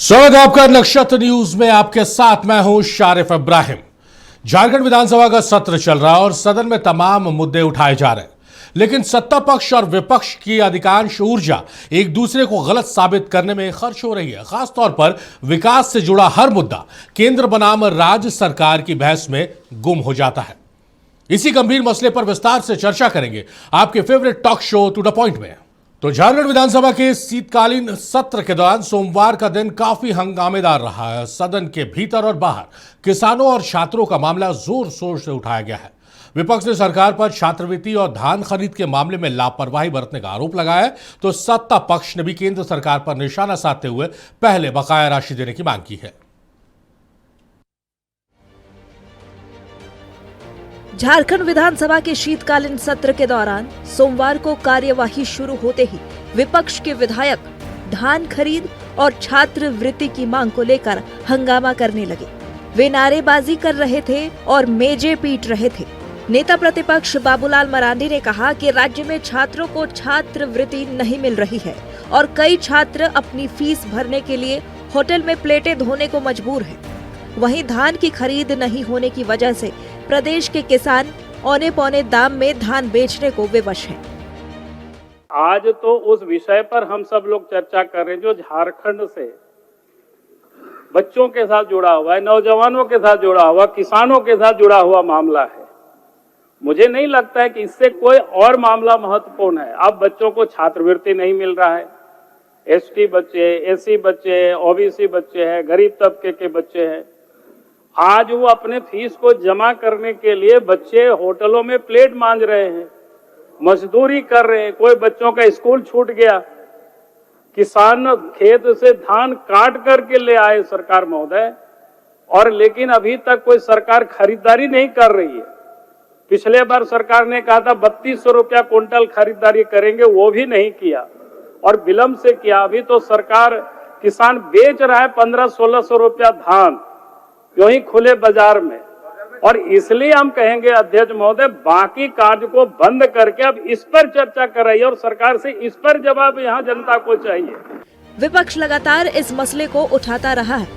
स्वागत है आपका नक्षत्र न्यूज में। आपके साथ मैं हूं शारिफ इब्राहिम। झारखंड विधानसभा का सत्र चल रहा है और सदन में तमाम मुद्दे उठाए जा रहे हैं, लेकिन सत्ता पक्ष और विपक्ष की अधिकांश ऊर्जा एक दूसरे को गलत साबित करने में खर्च हो रही है। खासतौर पर विकास से जुड़ा हर मुद्दा केंद्र बनाम राज्य सरकार की बहस में गुम हो जाता है। इसी गंभीर मसले पर विस्तार से चर्चा करेंगे आपके favourite talk show to the point में। तो झारखंड विधानसभा के शीतकालीन सत्र के दौरान सोमवार का दिन काफी हंगामेदार रहा है। सदन के भीतर और बाहर किसानों और छात्रों का मामला जोर शोर से उठाया गया है। विपक्ष ने सरकार पर छात्रवृत्ति और धान खरीद के मामले में लापरवाही बरतने का आरोप लगाया है, तो सत्ता पक्ष ने भी केंद्र सरकार पर निशाना साधते हुए पहले बकाया राशि देने की मांग की है। झारखंड विधानसभा के शीतकालीन सत्र के दौरान सोमवार को कार्यवाही शुरू होते ही विपक्ष के विधायक धान खरीद और छात्रवृत्ति की मांग को लेकर हंगामा करने लगे। वे नारेबाजी कर रहे थे और मेजें पीट रहे थे। नेता प्रतिपक्ष बाबूलाल मरांडी ने कहा कि राज्य में छात्रों को छात्रवृत्ति नहीं मिल रही है और कई छात्र अपनी फीस भरने के लिए होटल में प्लेटें धोने को मजबूर हैं। वहीं धान की खरीद नहीं होने की वजह से प्रदेश के किसान औने पौने दाम में धान बेचने को विवश हैं। आज तो उस विषय पर हम सब लोग चर्चा कर रहे हैं जो झारखंड से बच्चों के साथ जुड़ा हुआ है, नौजवानों के साथ जुड़ा हुआ, किसानों के साथ जुड़ा हुआ मामला है। मुझे नहीं लगता है कि इससे कोई और मामला महत्वपूर्ण है। अब बच्चों को छात्रवृत्ति नहीं मिल रहा है, एसटी बच्चे, एससी बच्चे, ओबीसी बच्चे हैं, गरीब तबके के बच्चे हैं। आज वो अपने फीस को जमा करने के लिए बच्चे होटलों में प्लेट मांज रहे हैं, मजदूरी कर रहे हैं। कोई बच्चों का स्कूल छूट गया, किसान खेत से धान काट करके ले आए सरकार महोदय, और लेकिन अभी तक कोई सरकार खरीदारी नहीं कर रही है। पिछले बार सरकार ने कहा था 3200 रुपया क्विंटल खरीदारी करेंगे, वो भी नहीं किया और विलंब से किया। अभी तो सरकार किसान बेच रहा है 1500-1600 रुपया धान यूं ही खुले बाजार में। और इसलिए हम कहेंगे अध्यक्ष महोदय, बाकी कार्य को बंद करके अब इस पर चर्चा कराइए और सरकार से इस पर जवाब यहाँ जनता को चाहिए। विपक्ष लगातार इस मसले को उठाता रहा है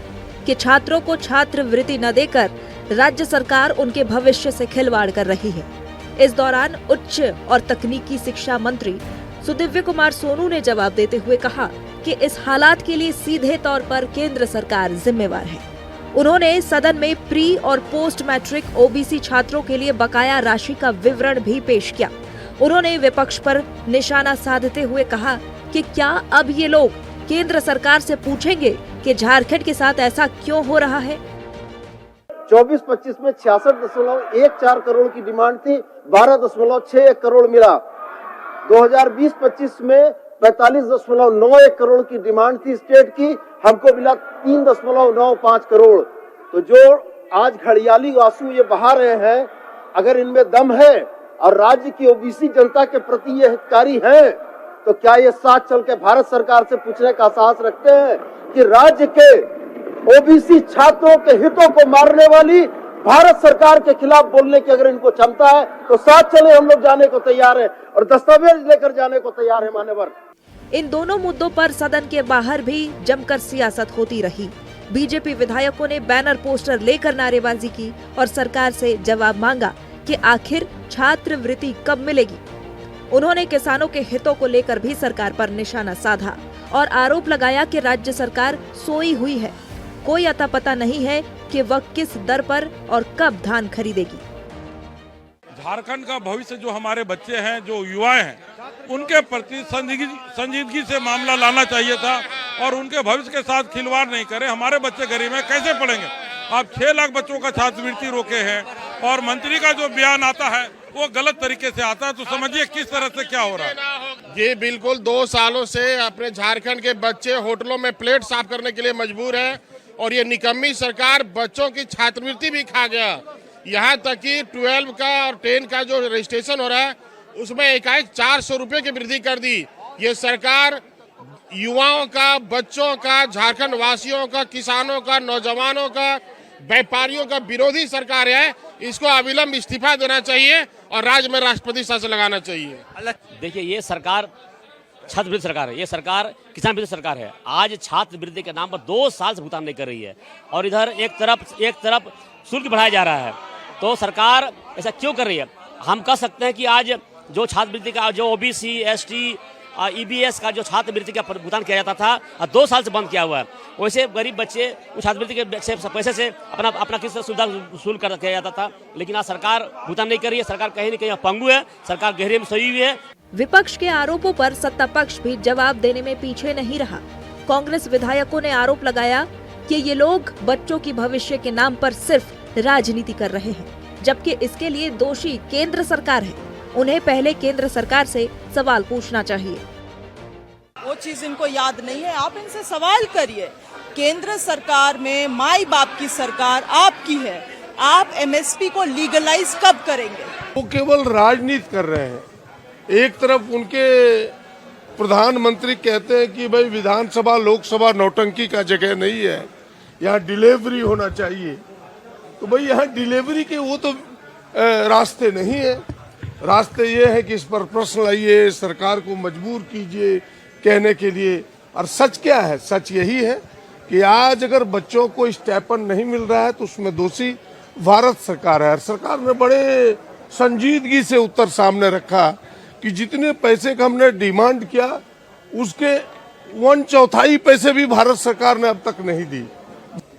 कि छात्रों को छात्रवृत्ति न देकर राज्य सरकार उनके भविष्य से खिलवाड़ कर रही है। इस दौरान उच्च और तकनीकी शिक्षा मंत्री सुदिव्य कुमार सोनू ने जवाब देते हुए कहा कि इस हालात के लिए सीधे तौर पर केंद्र सरकार जिम्मेवार है। उन्होंने सदन में प्री और पोस्ट मैट्रिक ओबीसी छात्रों के लिए बकाया राशि का विवरण भी पेश किया। उन्होंने विपक्ष पर निशाना साधते हुए कहा कि क्या अब ये लोग केंद्र सरकार से पूछेंगे कि झारखंड के साथ ऐसा क्यों हो रहा है। 24-25 में 66.14 करोड़ की डिमांड थी, 12.61 करोड़ मिला। 2020-25 में 45.91 करोड़ की डिमांड थी स्टेट की, हमको मिला 3.95 करोड़। तो जो आज घड़ियाली आंसू ये बहा रहे हैं, अगर इनमें दम है और राज्य की ओबीसी जनता के प्रति ये हितकारी हैं, तो क्या ये साथ चल के भारत सरकार से पूछने का साहस रखते हैं कि राज्य के ओबीसी छात्रों के हितों को मारने वाली भारत सरकार के खिलाफ बोलने की अगर इनको क्षमता है तो साथ चले, हम लोग जाने को तैयार है और दस्तावेज लेकर जाने को तैयार है मान्यवर। इन दोनों मुद्दों पर सदन के बाहर भी जमकर सियासत होती रही। बीजेपी विधायकों ने बैनर पोस्टर लेकर नारेबाजी की और सरकार से जवाब मांगा कि आखिर छात्रवृत्ति कब मिलेगी। उन्होंने किसानों के हितों को लेकर भी सरकार पर निशाना साधा और आरोप लगाया कि राज्य सरकार सोई हुई है, कोई अता पता नहीं है कि वह किस दर पर और कब धान खरीदेगी। झारखंड का भविष्य जो हमारे बच्चे हैं, जो युवा हैं, उनके प्रति संजीदगी से मामला लाना चाहिए था और उनके भविष्य के साथ खिलवाड़ नहीं करे। हमारे बच्चे गरीब हैं, कैसे पढ़ेंगे। आप 6 लाख बच्चों का छात्रवृत्ति रोके हैं और मंत्री का जो बयान आता है वो गलत तरीके से आता है, तो समझिए किस तरह से क्या हो रहा है। ये बिल्कुल 2 सालों से अपने झारखंड के बच्चे होटलों में प्लेट साफ करने के लिए मजबूर है और ये निकम्मी सरकार बच्चों की छात्रवृत्ति भी खा गया। यहाँ तक कि 12 का और 10 का जो रजिस्ट्रेशन हो रहा है उसमें एकाएक 400 रुपये की वृद्धि कर दी। ये सरकार युवाओं का, बच्चों का, झारखंड वासियों का, किसानों का, नौजवानों का, व्यापारियों का विरोधी सरकार है। इसको अविलंब इस्तीफा देना चाहिए और राज्य में राष्ट्रपति शासन लगाना चाहिए। देखिए, ये सरकार छात्रवृत्ति सरकार है, ये सरकार किसान विरोधी सरकार है। आज छात्रवृत्ति के नाम पर 2 साल से भुगतान नहीं कर रही है और इधर एक तरफ शुल्क बढ़ाया जा रहा है। तो सरकार ऐसा क्यों कर रही है? हम कह सकते हैं कि आज जो छात्रवृत्ति का जो ओबीसी, एसटी, ईबीएस का जो छात्रवृत्ति का भुगतान किया जाता था 2 साल से बंद किया हुआ है। वैसे गरीब बच्चे उस छात्रवृत्ति के पैसे से अपना किसी सुविधा वसूल कर किया जाता था, लेकिन आज सरकार भुगतान नहीं कर रही है। सरकार कहीं न कहीं पंगु है, सरकार गहरे में सोई हुई है। विपक्ष के आरोपों पर सत्ता पक्ष भी जवाब देने में पीछे नहीं रहा। कांग्रेस विधायकों ने आरोप लगाया कि ये लोग बच्चों की भविष्य के नाम पर सिर्फ राजनीति कर रहे हैं, जबकि इसके लिए दोषी केंद्र सरकार है। उन्हें पहले केंद्र सरकार से सवाल पूछना चाहिए। वो चीज इनको याद नहीं है, आप इनसे सवाल करिए। केंद्र सरकार में माई बाप की सरकार आपकी है, आप एमएसपी को लीगलाइज कब करेंगे? वो केवल राजनीति कर रहे हैं। एक तरफ उनके प्रधानमंत्री कहते हैं कि भाई विधानसभा लोकसभा नौटंकी का जगह नहीं है, यहाँ डिलीवरी होना चाहिए। तो भाई यहाँ डिलीवरी के वो तो रास्ते नहीं है। रास्ते ये है कि इस पर प्रश्न लाइए, सरकार को मजबूर कीजिए कहने के लिए। और सच क्या है? सच यही है कि आज अगर बच्चों को स्टाइपेंड नहीं मिल रहा है तो उसमें दोषी भारत सरकार है। और सरकार ने बड़े संजीदगी से उत्तर सामने रखा कि जितने पैसे का हमने डिमांड किया उसके 1/4 पैसे भी भारत सरकार ने अब तक नहीं दी।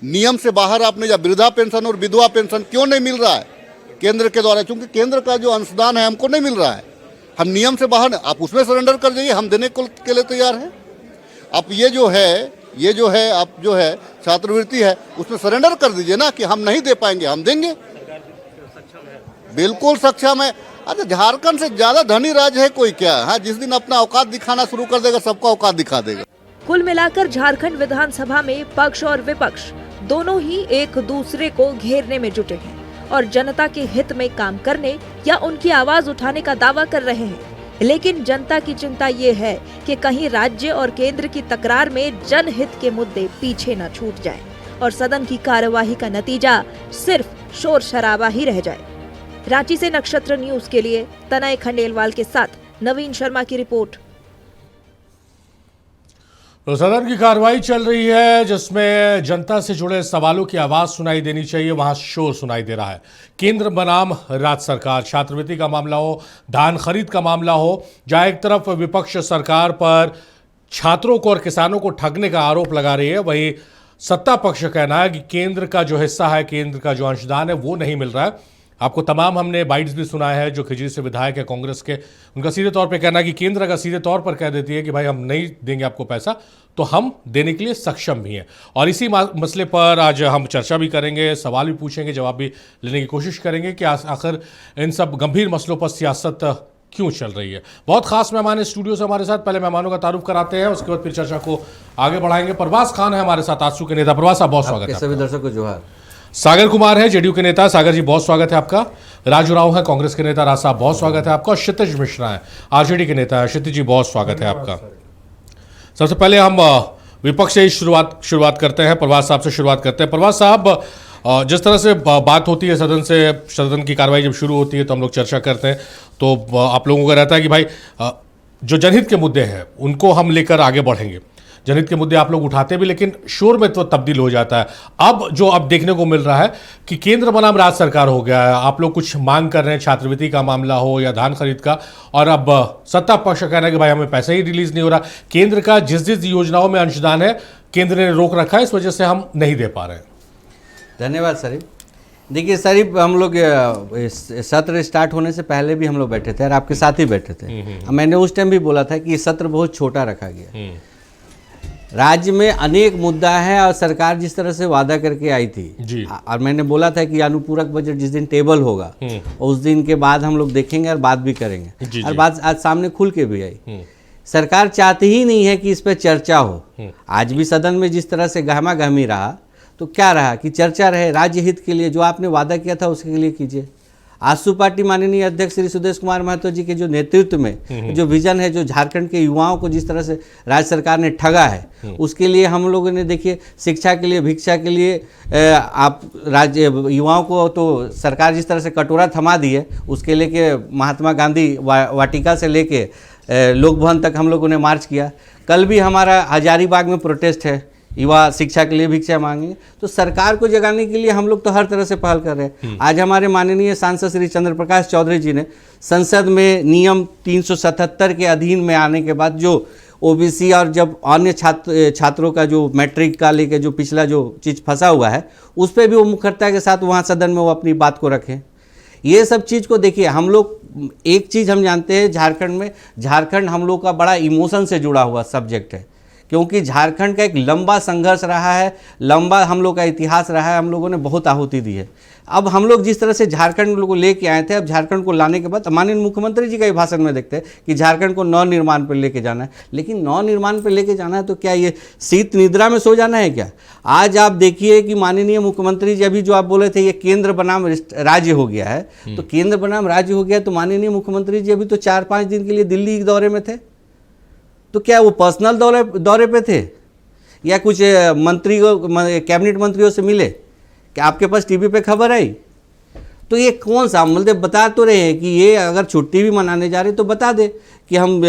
नियम से बाहर आपने या वृद्धा पेंशन और विधवा पेंशन क्यों नहीं मिल रहा है केंद्र के द्वारा? क्योंकि केंद्र का जो अंशदान है हमको नहीं मिल रहा है। हम नियम से बाहर, आप उसमें सरेंडर कर जाइए, हम देने के लिए तैयार हैं। आप ये जो है आप जो है छात्रवृत्ति है उसमें सरेंडर कर दीजिए ना कि हम नहीं दे पाएंगे, हम देंगे। बिल्कुल सक्षम है। अच्छा, झारखंड से ज्यादा धनी राज्य है कोई क्या? हाँ, जिस दिन अपना औकात दिखाना शुरू कर देगा सबका औकात दिखा देगा। कुल मिलाकर झारखंड विधानसभा में पक्ष और विपक्ष दोनों ही एक दूसरे को घेरने में जुटे हैं और जनता के हित में काम करने या उनकी आवाज उठाने का दावा कर रहे हैं। लेकिन जनता की चिंता ये है कि कहीं राज्य और केंद्र की तकरार में जनहित के मुद्दे पीछे न छूट जाएं और सदन की कार्यवाही का नतीजा सिर्फ शोर शराबा ही रह जाए। रांची से नक्षत्र न्यूज के लिए तनय खंडेलवाल के साथ नवीन शर्मा की रिपोर्ट। तो सदन की कार्रवाई चल रही है जिसमें जनता से जुड़े सवालों की आवाज सुनाई देनी चाहिए, वहां शोर सुनाई दे रहा है। केंद्र बनाम राज्य सरकार, छात्रवृत्ति का मामला हो, धान खरीद का मामला हो, जहां एक तरफ विपक्ष सरकार पर छात्रों को और किसानों को ठगने का आरोप लगा रही है, वहीं सत्ता पक्ष का कहना है कि केंद्र का जो हिस्सा है, केंद्र का जो अंशदान है वो नहीं मिल रहा है। आपको तमाम हमने बाइट्स भी सुनाया है जो खिजरी से विधायक है कांग्रेस के, उनका सीधे तौर पे कहना है कि केंद्र अगर सीधे तौर पर कह देती है कि भाई हम नहीं देंगे आपको पैसा तो हम देने के लिए सक्षम भी हैं। और इसी मसले पर आज हम चर्चा भी करेंगे, सवाल भी पूछेंगे, जवाब भी लेने की कोशिश करेंगे कि आखिर इन सब गंभीर मसलों पर सियासत क्यों चल रही है। बहुत खास मेहमान है स्टूडियो से हमारे साथ, पहले मेहमानों का तारुफ कराते हैं, उसके बाद फिर चर्चा को आगे बढ़ाएंगे। परवास खान है हमारे साथ, आजसू के नेता। परवास साहब बहुत स्वागत है। सभी दर्शकों को जोहार। सागर कुमार है जेडीयू के नेता, सागर जी बहुत स्वागत है आपका। राजू राव है कांग्रेस के नेता, राज साहब बहुत स्वागत है आपका। और क्षितिज मिश्रा है आरजेडी के नेता, क्षितिज जी बहुत स्वागत है आपका। सबसे पहले हम विपक्ष से ही शुरुआत करते हैं, प्रभास साहब से शुरुआत करते हैं। प्रभास साहब, जिस तरह से बात होती है सदन की कार्रवाई जब शुरू होती है तो हम लोग चर्चा करते हैं, तो आप लोगों का रहता है कि भाई जो जनहित के मुद्दे हैं उनको हम लेकर आगे बढ़ेंगे। जनहित के मुद्दे आप लोग उठाते भी, लेकिन शोर में तो तब्दील हो जाता है। अब देखने को मिल रहा है कि केंद्र बनाम राज्य सरकार हो गया है। आप लोग कुछ मांग कर रहे हैं, छात्रवृत्ति का मामला हो या धान खरीद का, और अब सत्ता पक्ष का कहना है कि भाई हमें पैसा ही रिलीज नहीं हो रहा। केंद्र का जिस योजनाओं में अंशदान है केंद्र ने रोक रखा है, इस वजह से हम नहीं दे पा रहे हैं। धन्यवाद शरीफ। देखिए शरीफ, हम लोग सत्र स्टार्ट होने से पहले भी हम लोग बैठे थे और आपके साथ ही बैठे थे। मैंने उस टाइम भी बोला था कि ये सत्र बहुत छोटा रखा गया। राज्य में अनेक मुद्दा है और सरकार जिस तरह से वादा करके आई थी जी, और मैंने बोला था कि अनुपूरक बजट जिस दिन टेबल होगा उस दिन के बाद हम लोग देखेंगे और बात भी करेंगे जी, और बात आज सामने खुल के भी आई। सरकार चाहती ही नहीं है कि इस पर चर्चा हो। आज भी सदन में जिस तरह से गहमा गहमी रहा, तो क्या रहा कि चर्चा रहे राज्य हित के लिए, जो आपने वादा किया था उसके लिए कीजिए। आजसू पार्टी माननीय अध्यक्ष श्री सुदेश कुमार महतो जी के जो नेतृत्व में जो विजन है, जो झारखंड के युवाओं को जिस तरह से राज्य सरकार ने ठगा है, उसके लिए हम लोगों ने देखिए शिक्षा के लिए, भिक्षा के लिए आप राज्य युवाओं को तो सरकार जिस तरह से कटोरा थमा दी है, उसके लेके महात्मा गांधी वाटिका से लेके लोक भवन तक हम लोगों ने मार्च किया। कल भी हमारा हजारीबाग में प्रोटेस्ट है, युवा शिक्षा के लिए भिक्षा मांगेंगे। तो सरकार को जगाने के लिए हम लोग तो हर तरह से पहल कर रहे हैं। आज हमारे माननीय सांसद श्री चंद्र प्रकाश चौधरी जी ने संसद में नियम 377 के अधीन में आने के बाद जो ओबीसी और जब अन्य छात्रों का जो मैट्रिक का लेके जो पिछला जो चीज़ फंसा हुआ है उस पर भी वो मुखरता के साथ वहाँ सदन में वो अपनी बात को रखें। ये सब चीज़ को देखिए, हम लोग एक चीज़ हम जानते हैं, झारखंड हम लोग का बड़ा इमोशन से जुड़ा हुआ सब्जेक्ट है, क्योंकि झारखंड का एक लंबा संघर्ष रहा है, लंबा हम लोग का इतिहास रहा है, हम लोगों ने बहुत आहुति दी है। अब हम लोग जिस तरह से झारखंड को लेके आए थे, अब झारखंड को लाने के बाद माननीय मुख्यमंत्री जी का ही भाषण में देखते हैं कि झारखंड को नवनिर्माण पर लेके जाना है। लेकिन नवनिर्माण पर लेके जाना है तो क्या ये शीत निद्रा में सो जाना है क्या? आज आप देखिए कि माननीय मुख्यमंत्री जी अभी जो आप बोले थे ये केंद्र बनाम राज्य हो गया है, तो केंद्र बनाम राज्य हो गया तो माननीय मुख्यमंत्री जी अभी तो 4-5 दिन के लिए दिल्ली के दौरे में थे। तो क्या वो पर्सनल दौरे पे थे या कुछ कैबिनेट मंत्रियों से मिले? क्या आपके पास टीवी पे खबर आई? तो ये कौन सा, मतलब बता तो रहे हैं कि ये अगर छुट्टी भी मनाने जा रहे तो बता दे कि हम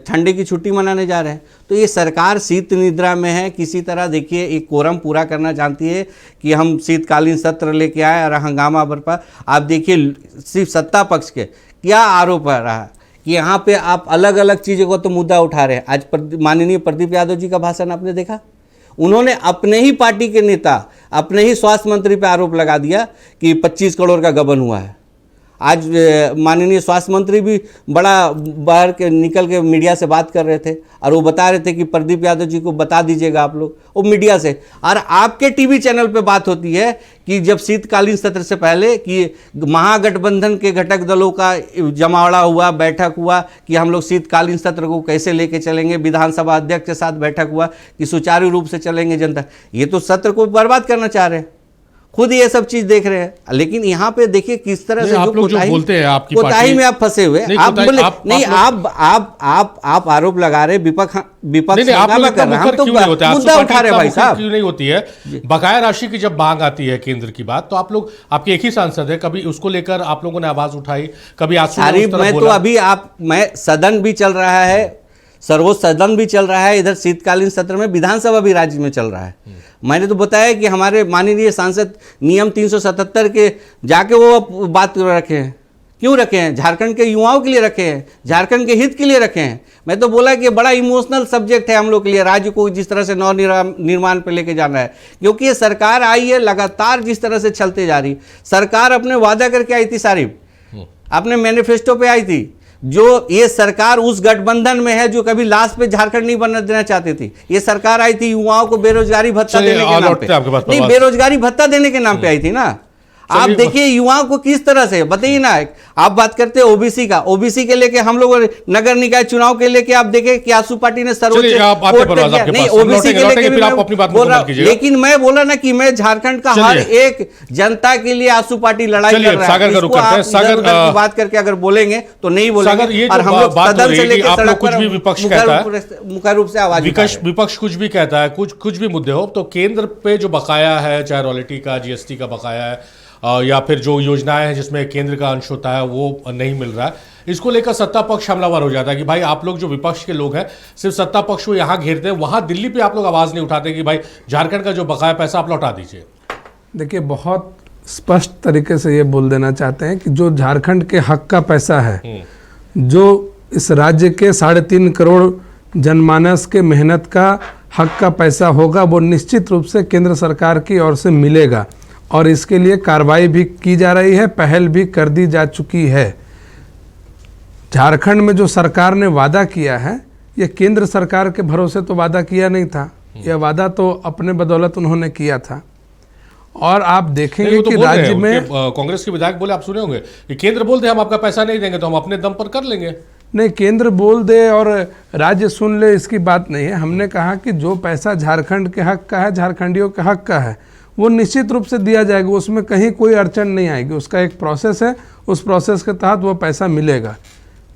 ठंडे की छुट्टी मनाने जा रहे हैं। तो ये सरकार शीत निद्रा में है। किसी तरह देखिए एक कोरम पूरा करना चाहती है कि हम शीतकालीन सत्र लेके आए और हंगामा बरपा। आप देखिए सिर्फ सत्ता पक्ष के क्या आरोप आ रहा है कि यहाँ पे आप अलग अलग चीज़ों को तो मुद्दा उठा रहे हैं। आज माननीय प्रदीप यादव जी का भाषण आपने देखा, उन्होंने अपने ही पार्टी के नेता, अपने ही स्वास्थ्य मंत्री पे आरोप लगा दिया कि 25 करोड़ का गबन हुआ है। आज माननीय स्वास्थ्य मंत्री भी बड़ा बाहर के निकल के मीडिया से बात कर रहे थे और वो बता रहे थे कि प्रदीप यादव जी को बता दीजिएगा आप लोग, वो मीडिया से। और आपके टीवी चैनल पे बात होती है कि जब शीतकालीन सत्र से पहले कि महागठबंधन के घटक दलों का जमावड़ा हुआ, बैठक हुआ कि हम लोग शीतकालीन सत्र को कैसे लेके चलेंगे, विधानसभा अध्यक्ष के साथ बैठक हुआ कि सुचारू रूप से चलेंगे जनता। ये तो सत्र को बर्बाद करना चाह रहे हैं, खुद ये सब चीज देख रहे हैं। लेकिन यहाँ पे देखिए किस तरह से आप लोग जो बोलते हैं आपकी कोताही में आप फंसे हुए, आप बोले नहीं, आप आरोप लगा रहे, विपक्ष मुद्दा उठा रहे भाई साहब। क्यों नहीं होती है बकाया राशि की जब मांग आती है केंद्र की बात, तो आप लोग, आपके एक ही सांसद है, कभी उसको लेकर आप लोगों ने आवाज उठाई, कभी मैं तो अभी मैं सदन भी चल रहा है, सर्वोच्च सदन भी चल रहा है, इधर शीतकालीन सत्र में विधानसभा भी राज्य में चल रहा है। मैंने तो बताया कि हमारे माननीय सांसद नियम 377 के जाके वो बात रखे हैं। क्यों रखे हैं? झारखंड के युवाओं के लिए रखे हैं, झारखंड के हित के लिए रखे हैं। मैं तो बोला कि बड़ा इमोशनल सब्जेक्ट है हम लोग के लिए, राज्य को जिस तरह से निर्माण पे लेके जाना है, क्योंकि ये सरकार आई है लगातार जिस तरह से चलते जा रही। सरकार अपने वादा करके आई थी सारिफ, अपने मैनिफेस्टो पे आई थी। जो ये सरकार उस गठबंधन में है जो कभी लास्ट पे झारखंड नहीं बनने देना चाहती थी। ये सरकार आई थी युवाओं को बेरोजगारी भत्ता देने के नाम पे, नहीं बेरोजगारी भत्ता देने के नाम पे आई थी ना। आप देखिए युवाओं को किस तरह से, बताइए ना, आप बात करते हैं ओबीसी का, ओबीसी के लेके हम लोग नगर निकाय चुनाव के लेके आप देखें कि आसू पार्टी ने सर्वोच्च नहीं ओबीसी के लेके बोल रहा, लेकिन मैं बोला ना कि मैं झारखंड का हर एक जनता के लिए आसू पार्टी लड़ाई कर रहा है। बात करके अगर बोलेंगे तो नहीं बोलेंगे, और हम लोग सदन से लेकर सड़क पर मुख्य रूप से आवाज, विपक्ष कुछ भी कहता है, कुछ भी मुद्दे हो, तो केंद्र पे जो बकाया है, चाहे रॉयल्टी का, जीएसटी का बकाया है, या फिर जो योजनाएं हैं जिसमें केंद्र का अंश होता है वो नहीं मिल रहा है, इसको लेकर सत्ता पक्ष हमलावर हो जाता है कि भाई आप लोग जो विपक्ष के लोग हैं सिर्फ सत्ता पक्ष को यहाँ घेरते हैं, वहाँ दिल्ली पे आप लोग आवाज़ नहीं उठाते कि भाई झारखंड का जो बकाया पैसा आप लौटा दीजिए। देखिए बहुत स्पष्ट तरीके से ये बोल देना चाहते हैं कि जो झारखंड के हक का पैसा है, जो इस राज्य के 3.5 करोड़ जनमानस के मेहनत का हक का पैसा होगा, वो निश्चित रूप से केंद्र सरकार की ओर से मिलेगा और इसके लिए कार्रवाई भी की जा रही है, पहल भी कर दी जा चुकी है। झारखंड में जो सरकार ने वादा किया है, ये केंद्र सरकार के भरोसे तो वादा किया नहीं था, यह वादा तो अपने बदौलत उन्होंने किया था। और आप देखेंगे कि राज्य में कांग्रेस के विधायक बोले, आप सुने होंगे कि केंद्र बोल दे हम आपका पैसा नहीं देंगे तो हम अपने दम पर कर लेंगे। नहीं, केंद्र बोल दे और राज्य सुन ले, इसकी बात नहीं है। हमने कहा कि जो पैसा झारखंड के हक का है, झारखंडियों के हक का है, वो निश्चित रूप से दिया जाएगा, उसमें कहीं कोई अड़चन नहीं आएगी। उसका एक प्रोसेस है, उस प्रोसेस के तहत वो पैसा मिलेगा।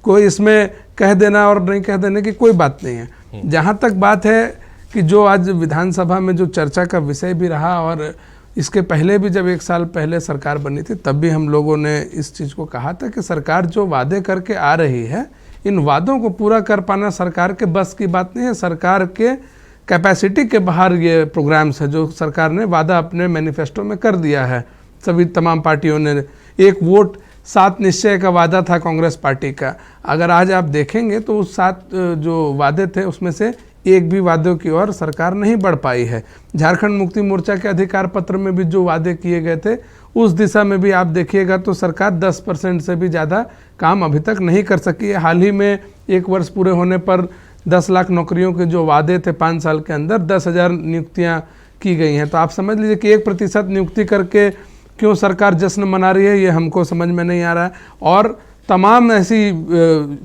कोई इसमें कह देना और नहीं कह देने की कोई बात नहीं है। जहाँ तक बात है कि जो आज विधानसभा में जो चर्चा का विषय भी रहा, और इसके पहले भी जब 1 साल पहले सरकार बनी थी तब भी हम लोगों ने इस चीज़ को कहा था कि सरकार जो वादे करके आ रही है, इन वादों को पूरा कर पाना सरकार के बस की बात नहीं है। सरकार के कैपेसिटी के बाहर ये प्रोग्राम्स है जो सरकार ने वादा अपने मैनिफेस्टो में कर दिया है। सभी तमाम पार्टियों ने 1 वोट 7 निश्चय का वादा था कांग्रेस पार्टी का। अगर आज आप देखेंगे तो उस 7 जो वादे थे उसमें से एक भी वादों की ओर सरकार नहीं बढ़ पाई है। झारखंड मुक्ति मोर्चा के अधिकार पत्र में भी जो वादे किए गए थे उस दिशा में भी आप देखिएगा तो सरकार 10% से भी ज़्यादा काम अभी तक नहीं कर सकी है। हाल ही में 1 वर्ष पूरे होने पर 10 लाख नौकरियों के जो वादे थे 5 साल के अंदर 10,000 नियुक्तियां की गई हैं। तो आप समझ लीजिए कि 1% नियुक्ति करके क्यों सरकार जश्न मना रही है ये हमको समझ में नहीं आ रहा है। और तमाम ऐसी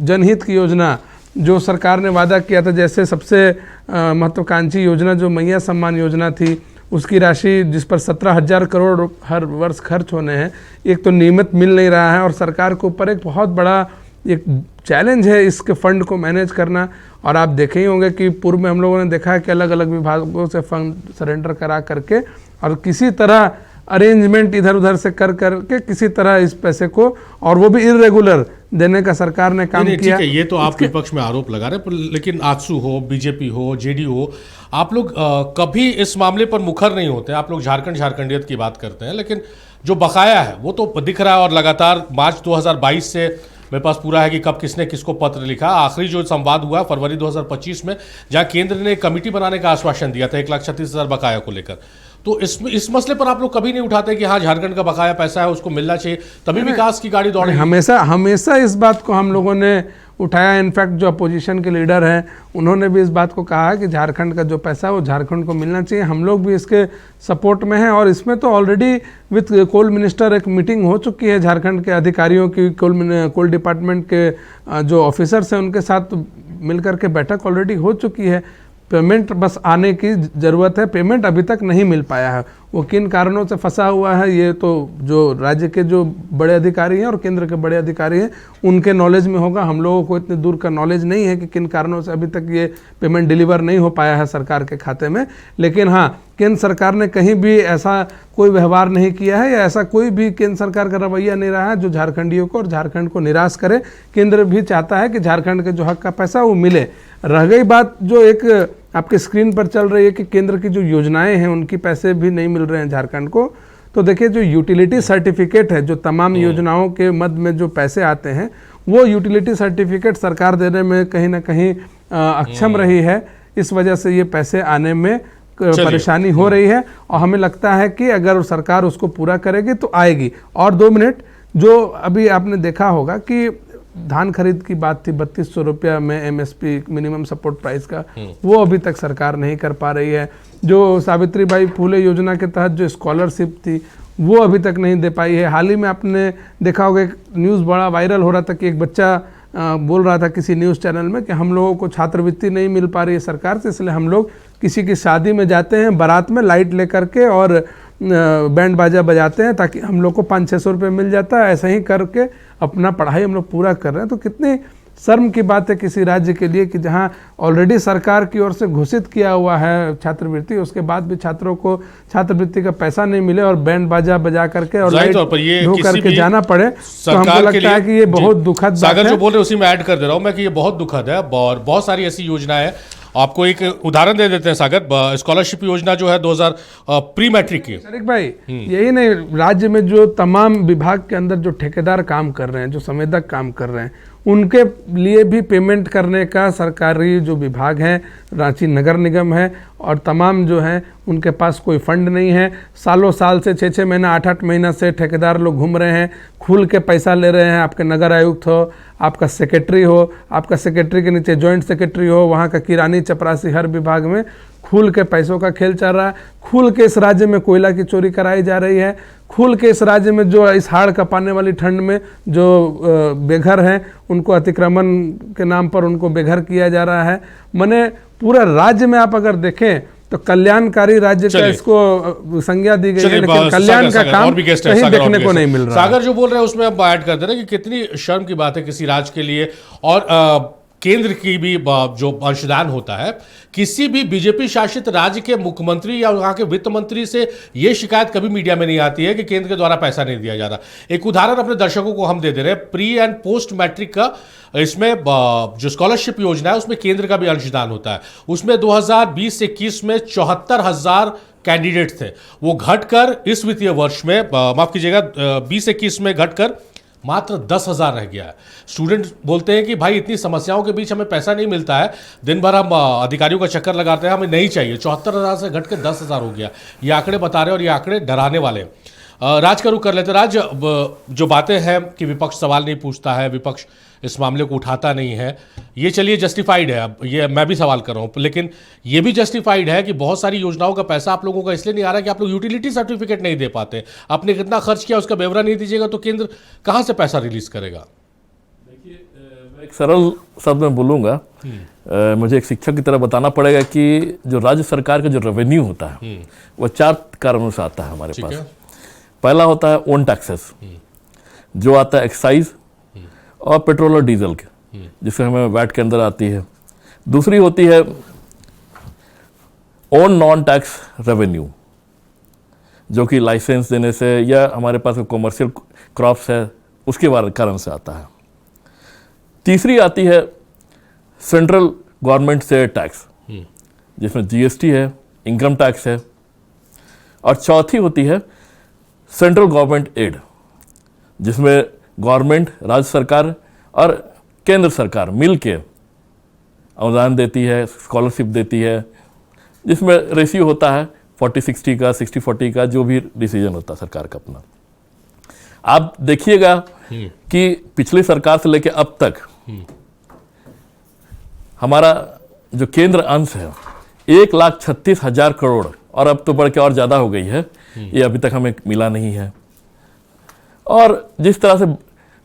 जनहित की योजना जो सरकार ने वादा किया था, जैसे सबसे महत्वाकांक्षी योजना जो मैया सम्मान योजना थी, उसकी राशि जिस पर 17,000 करोड़ हर वर्ष खर्च होने हैं, एक तो नियमित मिल नहीं रहा है और सरकार के ऊपर एक बहुत बड़ा एक चैलेंज है इसके फंड को मैनेज करना। और आप देखे ही होंगे कि पूर्व में हम लोगों ने देखा है कि अलग अलग विभागों से फंड सरेंडर करा करके और किसी तरह अरेंजमेंट इधर उधर से कर करके किसी तरह इस पैसे को, और वो भी इरेगुलर देने का सरकार ने काम किया। ठीक है, ये तो आप विपक्ष में आरोप लगा रहे हैं, लेकिन आजसू हो, बीजेपी हो, जेडीयू हो, आप लोग कभी इस मामले पर मुखर नहीं होते। आप लोग झारखंडियत की बात करते हैं, लेकिन जो बकाया है वो तो दिख रहा है। और लगातार मार्च 2022 से मेरे पास पूरा है कि कब किसने किसको पत्र लिखा। आखिरी जो संवाद हुआ फरवरी 2025 में, जहां केंद्र ने कमेटी बनाने का आश्वासन दिया था 1,36,000 बकाया को लेकर। तो इस मसले पर आप लोग कभी नहीं उठाते कि हाँ झारखंड का बकाया पैसा है उसको मिलना चाहिए, तभी विकास की गाड़ी दौड़े। हमेशा इस बात को हम लोगों ने उठाया। इनफैक्ट जो अपोजिशन के लीडर हैं उन्होंने भी इस बात को कहा कि झारखंड का जो पैसा है वो झारखंड को मिलना चाहिए। हम लोग भी इसके सपोर्ट में हैं और इसमें तो ऑलरेडी विथ कोल मिनिस्टर एक मीटिंग हो चुकी है झारखंड के अधिकारियों की। कोल डिपार्टमेंट के जो ऑफिसर्स हैं उनके साथ मिलकर के बैठक ऑलरेडी हो चुकी है। पेमेंट बस आने की ज़रूरत है। पेमेंट अभी तक नहीं मिल पाया है, वो किन कारणों से फंसा हुआ है ये तो जो राज्य के जो बड़े अधिकारी हैं और केंद्र के बड़े अधिकारी हैं उनके नॉलेज में होगा। हम लोगों को इतनी दूर का नॉलेज नहीं है कि किन कारणों से अभी तक ये पेमेंट डिलीवर नहीं हो पाया है सरकार के खाते में। लेकिन हाँ, केंद्र सरकार ने कहीं भी ऐसा कोई व्यवहार नहीं किया है या ऐसा कोई भी केंद्र सरकार का रवैया नहीं रहा है जो झारखंडियों को और झारखंड को निराश करे। केंद्र भी चाहता है कि झारखंड के जो हक का पैसा वो मिले। रह गई बात जो एक आपके स्क्रीन पर चल रही है कि केंद्र की जो योजनाएं हैं उनकी पैसे भी नहीं मिल रहे हैं झारखंड को, तो देखिए जो यूटिलिटी सर्टिफिकेट है, जो तमाम योजनाओं के मद में जो पैसे आते हैं वो यूटिलिटी सर्टिफिकेट सरकार देने में कहीं ना कहीं अक्षम रही है। इस वजह से ये पैसे आने में परेशानी हो रही है और हमें लगता है कि अगर सरकार उसको पूरा करेगी तो आएगी। और 2 मिनट, जो अभी आपने देखा होगा कि धान खरीद की बात थी 3200 रुपया में एमएसपी मिनिमम सपोर्ट प्राइस का, वो अभी तक सरकार नहीं कर पा रही है। जो सावित्रीबाई फुले योजना के तहत जो स्कॉलरशिप थी वो अभी तक नहीं दे पाई है। हाल ही में आपने देखा होगा एक न्यूज़ बड़ा वायरल हो रहा था कि एक बच्चा बोल रहा था किसी न्यूज़ चैनल में कि हम लोगों को छात्रवृत्ति नहीं मिल पा रही है सरकार से, इसलिए हम लोग किसी की शादी में जाते हैं बारात में लाइट लेकर के और बैंड बाजा बजाते हैं ताकि हम लोग को 500-600 रुपये मिल जाता है। ऐसा ही करके अपना पढ़ाई हम लोग पूरा कर रहे हैं। तो कितनी शर्म की बात है किसी राज्य के लिए कि जहां ऑलरेडी सरकार की ओर से घोषित किया हुआ है छात्रवृत्ति, उसके बाद भी छात्रों को छात्रवृत्ति का पैसा नहीं मिले और बैंड बाजा बजा करके और लाइट धो करके जाना पड़े। तो हमको लगता है कि ये बहुत दुखद बात है। सागर जो बोल रहे उसी में ऐड कर दे रहा हूं मैं कि ये बहुत दुखद है और बहुत सारी ऐसी योजनाएं हैं। आपको एक उदाहरण दे देते हैं सागर, स्कॉलरशिप योजना जो है 2000 प्री मैट्रिक की। शरीक भाई, यही नहीं, राज्य में जो तमाम विभाग के अंदर जो ठेकेदार काम कर रहे हैं, जो संवेदक काम कर रहे हैं, उनके लिए भी पेमेंट करने का सरकारी जो विभाग है, रांची नगर निगम है और तमाम जो है उनके पास कोई फंड नहीं है। सालों साल से 6-6 महीना 8-8 महीना से ठेकेदार लोग घूम रहे हैं, खुल के पैसा ले रहे हैं। आपके नगर आयुक्त हो, आपका सेक्रेटरी हो, आपका सेक्रेटरी के नीचे जॉइंट सेक्रेटरी हो, वहाँ का किरानी चपरासी, हर विभाग में खुल के पैसों का खेल चल रहा है। खुल के इस राज्य में कोयला की चोरी कराई जा रही है। खुल के इस राज्य में जो इस हाड़ कपाने वाली ठंड में जो बेघर हैं उनको अतिक्रमण के नाम पर उनको बेघर किया जा रहा है। माने पूरा राज्य में आप अगर देखें तो कल्याणकारी राज्य का इसको संज्ञा दी गई है, लेकिन कल्याण का काम कहीं देखने को नहीं मिल रहा। सागर जो बोल रहे हैं उसमें अब ऐड कर दे रहे हैं कि कितनी शर्म की बात है किसी राज्य के लिए। और केंद्र की भी जो अंशदान होता है, किसी भी बीजेपी शासित राज्य के मुख्यमंत्री या वहां के वित्त मंत्री से यह शिकायत कभी मीडिया में नहीं आती है कि केंद्र के द्वारा पैसा नहीं दिया जा रहा। एक उदाहरण अपने दर्शकों को हम दे दे रहे हैं, प्री एंड पोस्ट मैट्रिक का इसमें जो स्कॉलरशिप योजना है उसमें केंद्र का भी अंशदान होता है। उसमें 2020-21 में 74,000 कैंडिडेट थे, वो घटकर इस वित्तीय वर्ष में माफ कीजिएगा 20-21 में घटकर मात्र 10,000 रह गया है। स्टूडेंट बोलते हैं कि भाई इतनी समस्याओं के बीच हमें पैसा नहीं मिलता है, दिन भर हम अधिकारियों का चक्कर लगाते हैं, हमें नहीं चाहिए। 74,000 से घट के 10,000 हो गया। ये आंकड़े बता रहे हैं और ये आंकड़े डराने वाले हैं। राज का रुख कर लेते। राज, जो बातें हैं कि विपक्ष सवाल नहीं पूछता है, विपक्ष इस मामले को उठाता नहीं है, ये चलिए जस्टिफाइड है। अब ये मैं भी सवाल कर रहा हूँ, लेकिन ये भी जस्टिफाइड है कि बहुत सारी योजनाओं का पैसा आप लोगों का इसलिए नहीं आ रहा कि आप लोग यूटिलिटी सर्टिफिकेट नहीं दे पाते। आपने कितना खर्च किया उसका ब्यौरा नहीं दीजिएगा तो केंद्र कहाँ से पैसा रिलीज करेगा? देखिए, मैं एक सरल शब्द में बोलूँगा, मुझे एक शिक्षक की तरह बताना पड़ेगा कि जो राज्य सरकार का जो रेवेन्यू होता है वो 4 कारणों से आता है हमारे पास। पहला होता है ओन टैक्सेस, जो आता है एक्साइज और पेट्रोल और डीजल के, जिससे हमें वैट के अंदर आती है। दूसरी होती है ओन नॉन टैक्स रेवेन्यू, जो कि लाइसेंस देने से या हमारे पास कॉमर्शियल क्रॉप्स है उसके कारण से आता है। तीसरी आती है सेंट्रल गवर्नमेंट से टैक्स, जिसमें जीएसटी है, इनकम टैक्स है। और चौथी होती है सेंट्रल गवर्नमेंट एड, जिसमें गवर्नमेंट, राज्य सरकार और केंद्र सरकार मिल के अनुदान देती है, स्कॉलरशिप देती है, जिसमें रेशियो होता है 40-60 का, 60-40 का, जो भी डिसीजन होता है सरकार का अपना। आप देखिएगा कि पिछली सरकार से लेकर अब तक हमारा जो केंद्र अंश है 1,36,000 करोड़, और अब तो बढ़ के और ज़्यादा हो गई है, ये अभी तक हमें मिला नहीं है। और जिस तरह से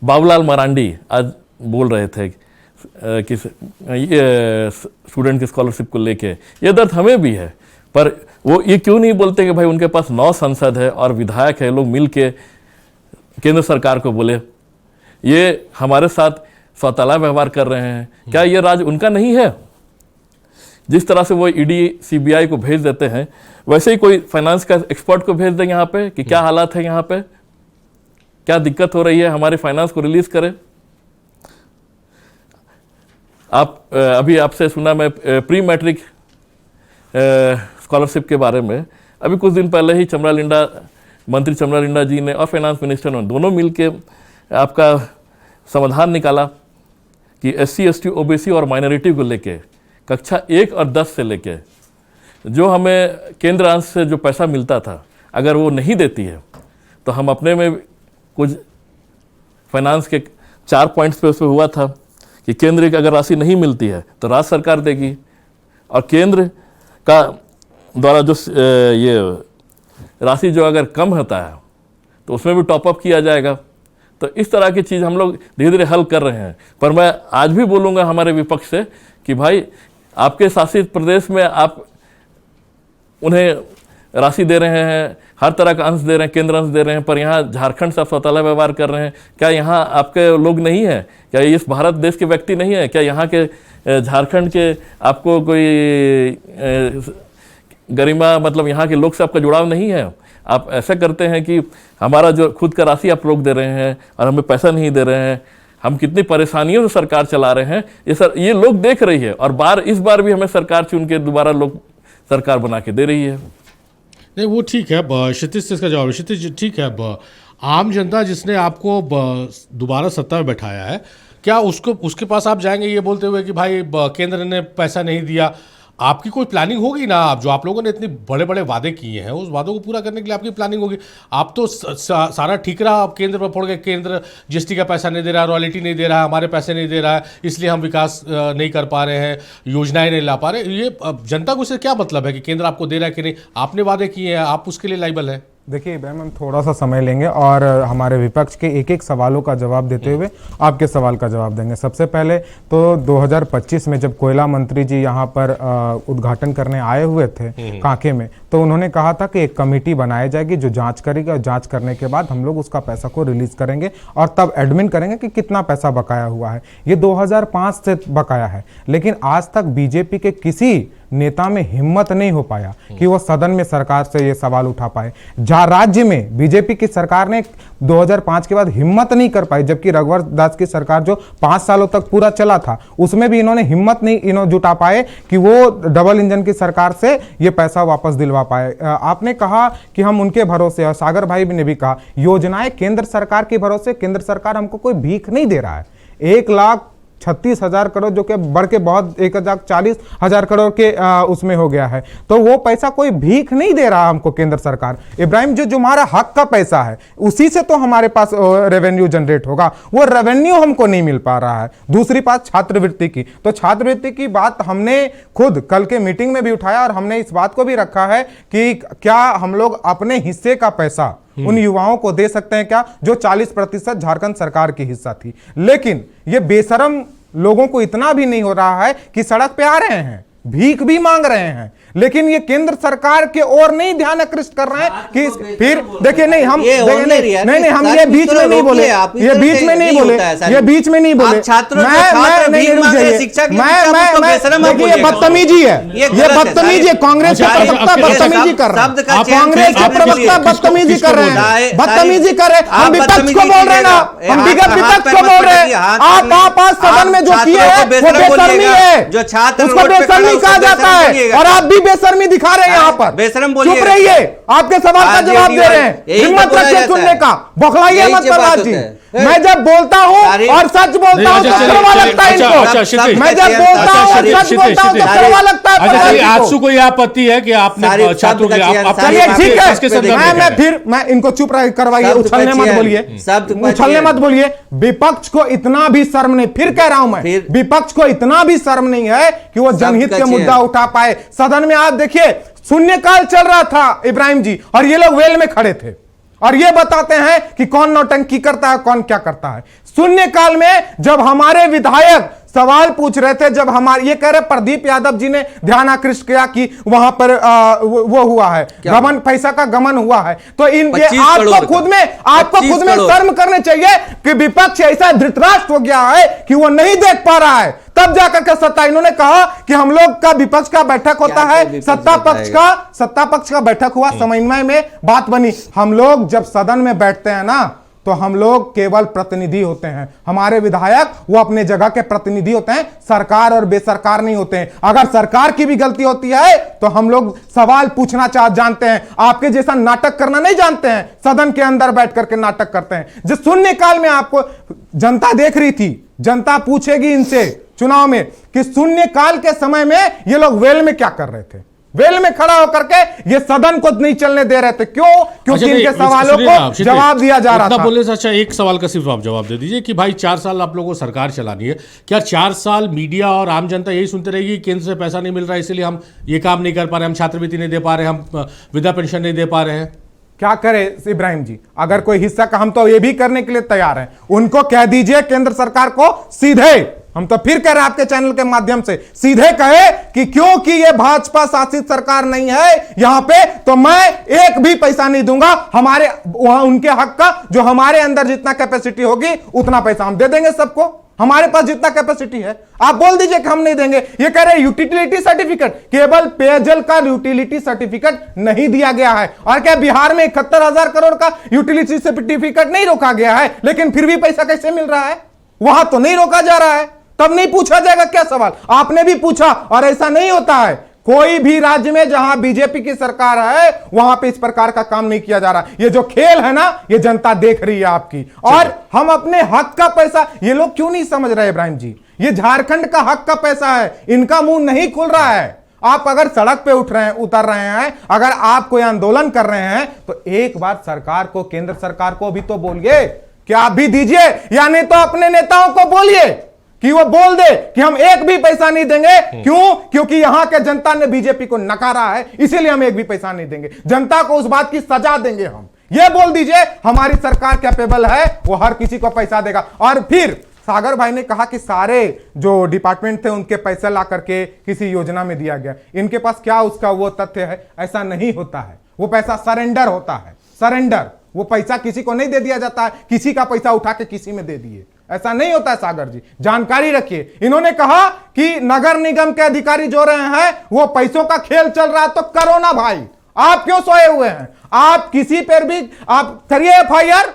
बाबूलाल मरांडी आज बोल रहे थे कि ये स्टूडेंट की स्कॉलरशिप को लेके, ये दर्द हमें भी है, पर वो ये क्यों नहीं बोलते कि भाई उनके पास 9 सांसद है और विधायक है, लोग मिल के केंद्र सरकार को बोले ये हमारे साथ सौतेला व्यवहार कर रहे हैं, क्या ये राज उनका नहीं है? जिस तरह से वो ईडी सीबीआई को भेज देते हैं, वैसे ही कोई फाइनेंस का एक्सपर्ट को भेज दें यहाँ पे कि क्या हालात है, यहाँ पे क्या दिक्कत हो रही है, हमारे फाइनेंस को रिलीज करें। आप अभी आपसे सुना मैं प्री मैट्रिक स्कॉलरशिप के बारे में, अभी कुछ दिन पहले ही मंत्री चमरा लिंडा जी ने और फाइनेंस मिनिस्टर ने दोनों मिलके आपका समाधान निकाला कि SC, ST, OBC और माइनॉरिटी को लेके कक्षा 1 और 10 से लेके जो हमें केंद्र अंश से जो पैसा मिलता था, अगर वो नहीं देती है तो हम अपने में कुछ फाइनेंस के 4 पॉइंट्स पे उसमें हुआ था कि केंद्र की अगर राशि नहीं मिलती है तो राज्य सरकार देगी, और केंद्र का द्वारा जो ये राशि जो अगर कम होता है तो उसमें भी टॉपअप किया जाएगा। तो इस तरह की चीज़ हम लोग धीरे धीरे हल कर रहे हैं। पर मैं आज भी बोलूँगा हमारे विपक्ष से कि भाई आपके शासित प्रदेश में आप उन्हें राशि दे रहे हैं, हर तरह का अंश दे रहे हैं, केंद्र अंश दे रहे हैं, पर यहाँ झारखंड से आप सौतेला व्यवहार कर रहे हैं। क्या यहाँ आपके लोग नहीं हैं? क्या इस भारत देश के व्यक्ति नहीं है? क्या यहाँ के झारखंड के आपको कोई गरिमा, मतलब यहाँ के लोग से आपका जुड़ाव नहीं है? आप ऐसा करते हैं कि हमारा जो खुद का राशि आप रोक दे रहे हैं और हमें पैसा नहीं दे रहे हैं। हम कितनी परेशानियों से सरकार चला रहे हैं, ये लोग देख रही है, और इस बार भी हमें सरकार चुन के दोबारा लोग सरकार बना के दे रही है। नहीं, वो ठीक है। क्षितिज से इसका जवाब, क्षितिज ठीक है, आम जनता जिसने आपको दोबारा सत्ता में बैठाया है, क्या उसके पास आप जाएंगे ये बोलते हुए कि भाई केंद्र ने पैसा नहीं दिया? आपकी कोई प्लानिंग होगी ना, आप लोगों ने इतने बड़े बड़े वादे किए हैं, उस वादों को पूरा करने के लिए आपकी प्लानिंग होगी। आप तो सारा ठीकरा आप केंद्र पर फोड़ के, केंद्र जीएसटी का पैसा नहीं दे रहा, रॉयल्टी नहीं दे रहा, हमारे पैसे नहीं दे रहा है, इसलिए हम विकास नहीं कर पा रहे हैं, योजनाएं नहीं ला पा रहे। ये जनता को इससे क्या मतलब है कि केंद्र आपको दे रहा है कि नहीं? आपने वादे किए हैं, आप उसके लिए लायबल है। देखिए मैम, हम थोड़ा सा समय लेंगे और हमारे विपक्ष के एक एक सवालों का जवाब देते हुए आपके सवाल का जवाब देंगे। सबसे पहले तो 2025 में जब कोयला मंत्री जी यहाँ पर उद्घाटन करने आए हुए थे कांके में, तो उन्होंने कहा था कि एक कमेटी बनाई जाएगी जो जांच करेगी और जांच करने के बाद हम लोग उसका पैसा को रिलीज करेंगे और तब एडमिन करेंगे कि कितना पैसा बकाया हुआ है। ये 2005 से बकाया है, लेकिन आज तक बीजेपी के किसी नेता में हिम्मत नहीं हो पाया कि वो सदन में सरकार से ये सवाल उठा पाए। जहां राज्य में बीजेपी की सरकार ने 2005 के बाद हिम्मत नहीं कर पाई, जबकि रघुवर दास की सरकार जो 5 सालों तक पूरा चला था उसमें भी इन्होंने हिम्मत नहीं जुटा पाए कि वो डबल इंजन की सरकार से ये पैसा वापस दिलवा पाए। आपने कहा कि हम उनके भरोसे, और सागर भाई ने भी कहा योजनाएं केंद्र सरकार के भरोसे, केंद्र सरकार हमको कोई भीख नहीं दे रहा है। 1,36,000 करोड़ जो कि बढ़ के बहुत 1,40,000 करोड़ के उसमें हो गया है, तो वो पैसा कोई भीख नहीं दे रहा हमको केंद्र सरकार। इब्राहिम जो हमारा हक का पैसा है उसी से तो हमारे पास रेवेन्यू जनरेट होगा, वो रेवेन्यू हमको नहीं मिल पा रहा है। दूसरी बात छात्रवृत्ति की, तो छात्रवृत्ति की बात हमने खुद कल के मीटिंग में भी उठाया और हमने इस बात को भी रखा है कि क्या हम लोग अपने हिस्से का पैसा उन युवाओं को दे सकते हैं क्या, जो 40% झारखंड सरकार की हिस्सा थी। लेकिन ये बेशरम लोगों को इतना भी नहीं हो रहा है कि सड़क पे आ रहे हैं, भीख भी मांग रहे हैं, लेकिन ये केंद्र सरकार के ओर नहीं ध्यान आकृष्ट कर रहे हैं कि फिर देखिए नहीं हम नहीं हम ये बीच में नहीं बोले, ये बीच में नहीं बोले, ये बीच में नहीं बोले। ये बदतमीजी है, ये बदतमीजी है। कांग्रेस के प्रवक्ता बदतमीजी कर रहे हैं, कांग्रेस के प्रवक्ता बदतमीजी कर रहे हैं, बदतमीजी कर रहे हैं। हम विपक्ष को बोल रहे हैं ना, हम विपक्ष को बोल रहे हैं। आप आज सदन में जो किए हैं वो बेशर्मी है, उसको बेशर्मी कहा जाता है, और आप भी बेशर्मी दिखा रहे हैं यहाँ पर। बेशरम चुप रहिए, आपके सवाल का जवाब दे रहे हैं, हिम्मत रखिए सुनने का, बौखलाइए मत प्रहलाद जी। मैं जब बोलता हूँ और सच बोलता हूँ तो कड़वा लगता है इनको। मैं जब बोलता हूँ और सच बोलता हूँ तो कड़वा लगता है। आपको कोई आपत्ति है कि आपने छात्रों के चलिए ठीक है, मैं इनको चुप करवाइए, उछलने मत बोलिए, उछलने मत बोलिए। विपक्ष को इतना भी शर्म नहीं, फिर कह रहा हूं मैं, विपक्ष को इतना भी शर्म नहीं है कि वो जनहित के मुद्दा उठा पाए। सदन में आप देखिए शून्यकाल चल रहा था इब्राहिम जी, और ये लोग वेल में खड़े थे और ये बताते हैं कि कौन नौटंकी करता है, कौन क्या करता है। शून्यकाल में जब हमारे विधायक सवाल पूछ रहे थे, जब हमारे ये कह रहे प्रदीप यादव जी ने ध्यान आकृष्ट किया कि वहां पर वो हुआ है गमन, पैसा का गमन हुआ है, तो इन आपको खुद में शर्म करने चाहिए कि विपक्ष ऐसा धृतराष्ट्र हो गया है कि वो नहीं देख पा रहा है, तब जाकर के सत्ता। इन्होंने कहा कि हम लोग का विपक्ष का बैठक होता है, सत्ता पक्ष का बैठक हुआ, समन्वय में बात बनी। हम लोग जब सदन में बैठते हैं ना तो हम लोग केवल प्रतिनिधि होते हैं, हमारे विधायक वो अपने जगह के प्रतिनिधि होते हैं, सरकार और बेसरकार नहीं होते हैं। अगर सरकार की भी गलती होती है तो हम लोग सवाल पूछना जानते हैं, आपके जैसा नाटक करना नहीं जानते हैं। सदन के अंदर बैठ करके नाटक करते हैं। जिस शून्यकाल में आपको जनता देख रही थी, जनता पूछेगी इनसे चुनाव में कि शून्यकाल के समय में ये लोग वेल में क्या कर रहे थे, वेल में खड़ा होकर के ये सदन को नहीं चलने दे रहे थे। क्यों? क्योंकि इनके सवालों को जवाब दिया जा रहा था। बोले अच्छा एक सवाल का सिर्फ आप जवाब दे दीजिए कि भाई 4 साल आप लोगों को सरकार चलानी है, क्या 4 साल मीडिया और आम जनता यही सुनते रहेगी केंद्र से पैसा नहीं मिल रहा है इसलिए हम ये काम नहीं कर पा रहे, हम छात्रवृत्ति नहीं दे पा रहे, हम वृद्धा पेंशन नहीं दे पा रहे हैं? क्या करें इब्राहिम जी, अगर कोई हिस्सा का, हम तो ये भी करने के लिए तैयार हैं। उनको कह दीजिए केंद्र सरकार को सीधे, हम तो फिर कह रहे हैं आपके चैनल के माध्यम से, सीधे कहे कि क्योंकि ये भाजपा शासित सरकार नहीं है यहां पे, तो मैं एक भी पैसा नहीं दूंगा। हमारे उनके हक का जो हमारे अंदर जितना कैपेसिटी होगी उतना पैसा हम दे देंगे सबको, हमारे पास जितना कैपेसिटी है। आप बोल दीजिए कि हम नहीं देंगे। ये कह रहे हैं यूटिलिटी सर्टिफिकेट, केवल पेयजल का यूटिलिटी सर्टिफिकेट नहीं दिया गया है। और क्या बिहार में 71,000 करोड़ का यूटिलिटी सर्टिफिकेट नहीं रोका गया है, लेकिन फिर भी पैसा कैसे मिल रहा है? वहां तो नहीं रोका जा रहा है, तब नहीं पूछा जाएगा क्या सवाल? आपने भी पूछा, और ऐसा नहीं होता है। कोई भी राज्य में जहां बीजेपी की सरकार है वहां पे इस प्रकार का काम नहीं किया जा रहा। ये जो खेल है ना, ये जनता देख रही है आपकी। और हम अपने हक का पैसा, ये लोग क्यों नहीं समझ रहे इब्राहिम जी, ये झारखंड का हक का पैसा है, इनका मुंह नहीं खुल रहा है। आप अगर सड़क पे उतर रहे हैं, अगर आप कोई आंदोलन कर रहे हैं, तो एक बार सरकार को, केंद्र सरकार को भी तो बोलिए कि आप भी दीजिए, या नहीं तो अपने नेताओं को बोलिए कि वो बोल दे कि हम एक भी पैसा नहीं देंगे। क्यों? क्योंकि यहां के जनता ने बीजेपी को नकारा है, इसीलिए हम एक भी पैसा नहीं देंगे। जनता को उस बात की सजा देंगे हम। ये बोल दीजिए हमारी सरकार कैपेबल है, वो हर किसी को पैसा देगा। और फिर सागर भाई ने कहा कि सारे जो डिपार्टमेंट थे उनके पैसे ला करके किसी योजना में दिया गया। इनके पास क्या उसका वो तथ्य है? ऐसा नहीं होता है। वो पैसा सरेंडर होता है, सरेंडर। वो पैसा किसी को नहीं दे दिया जाता है, किसी का पैसा उठा के किसी में दे दिए, ऐसा नहीं होता है। सागर जी जानकारी रखिए। इन्होंने कहा कि नगर निगम के अधिकारी जो रहे हैं वो पैसों का खेल चल रहा है, तो करो ना भाई, आप क्यों सोए हुए हैं? आप किसी पर भी आप करिए एफआईआर।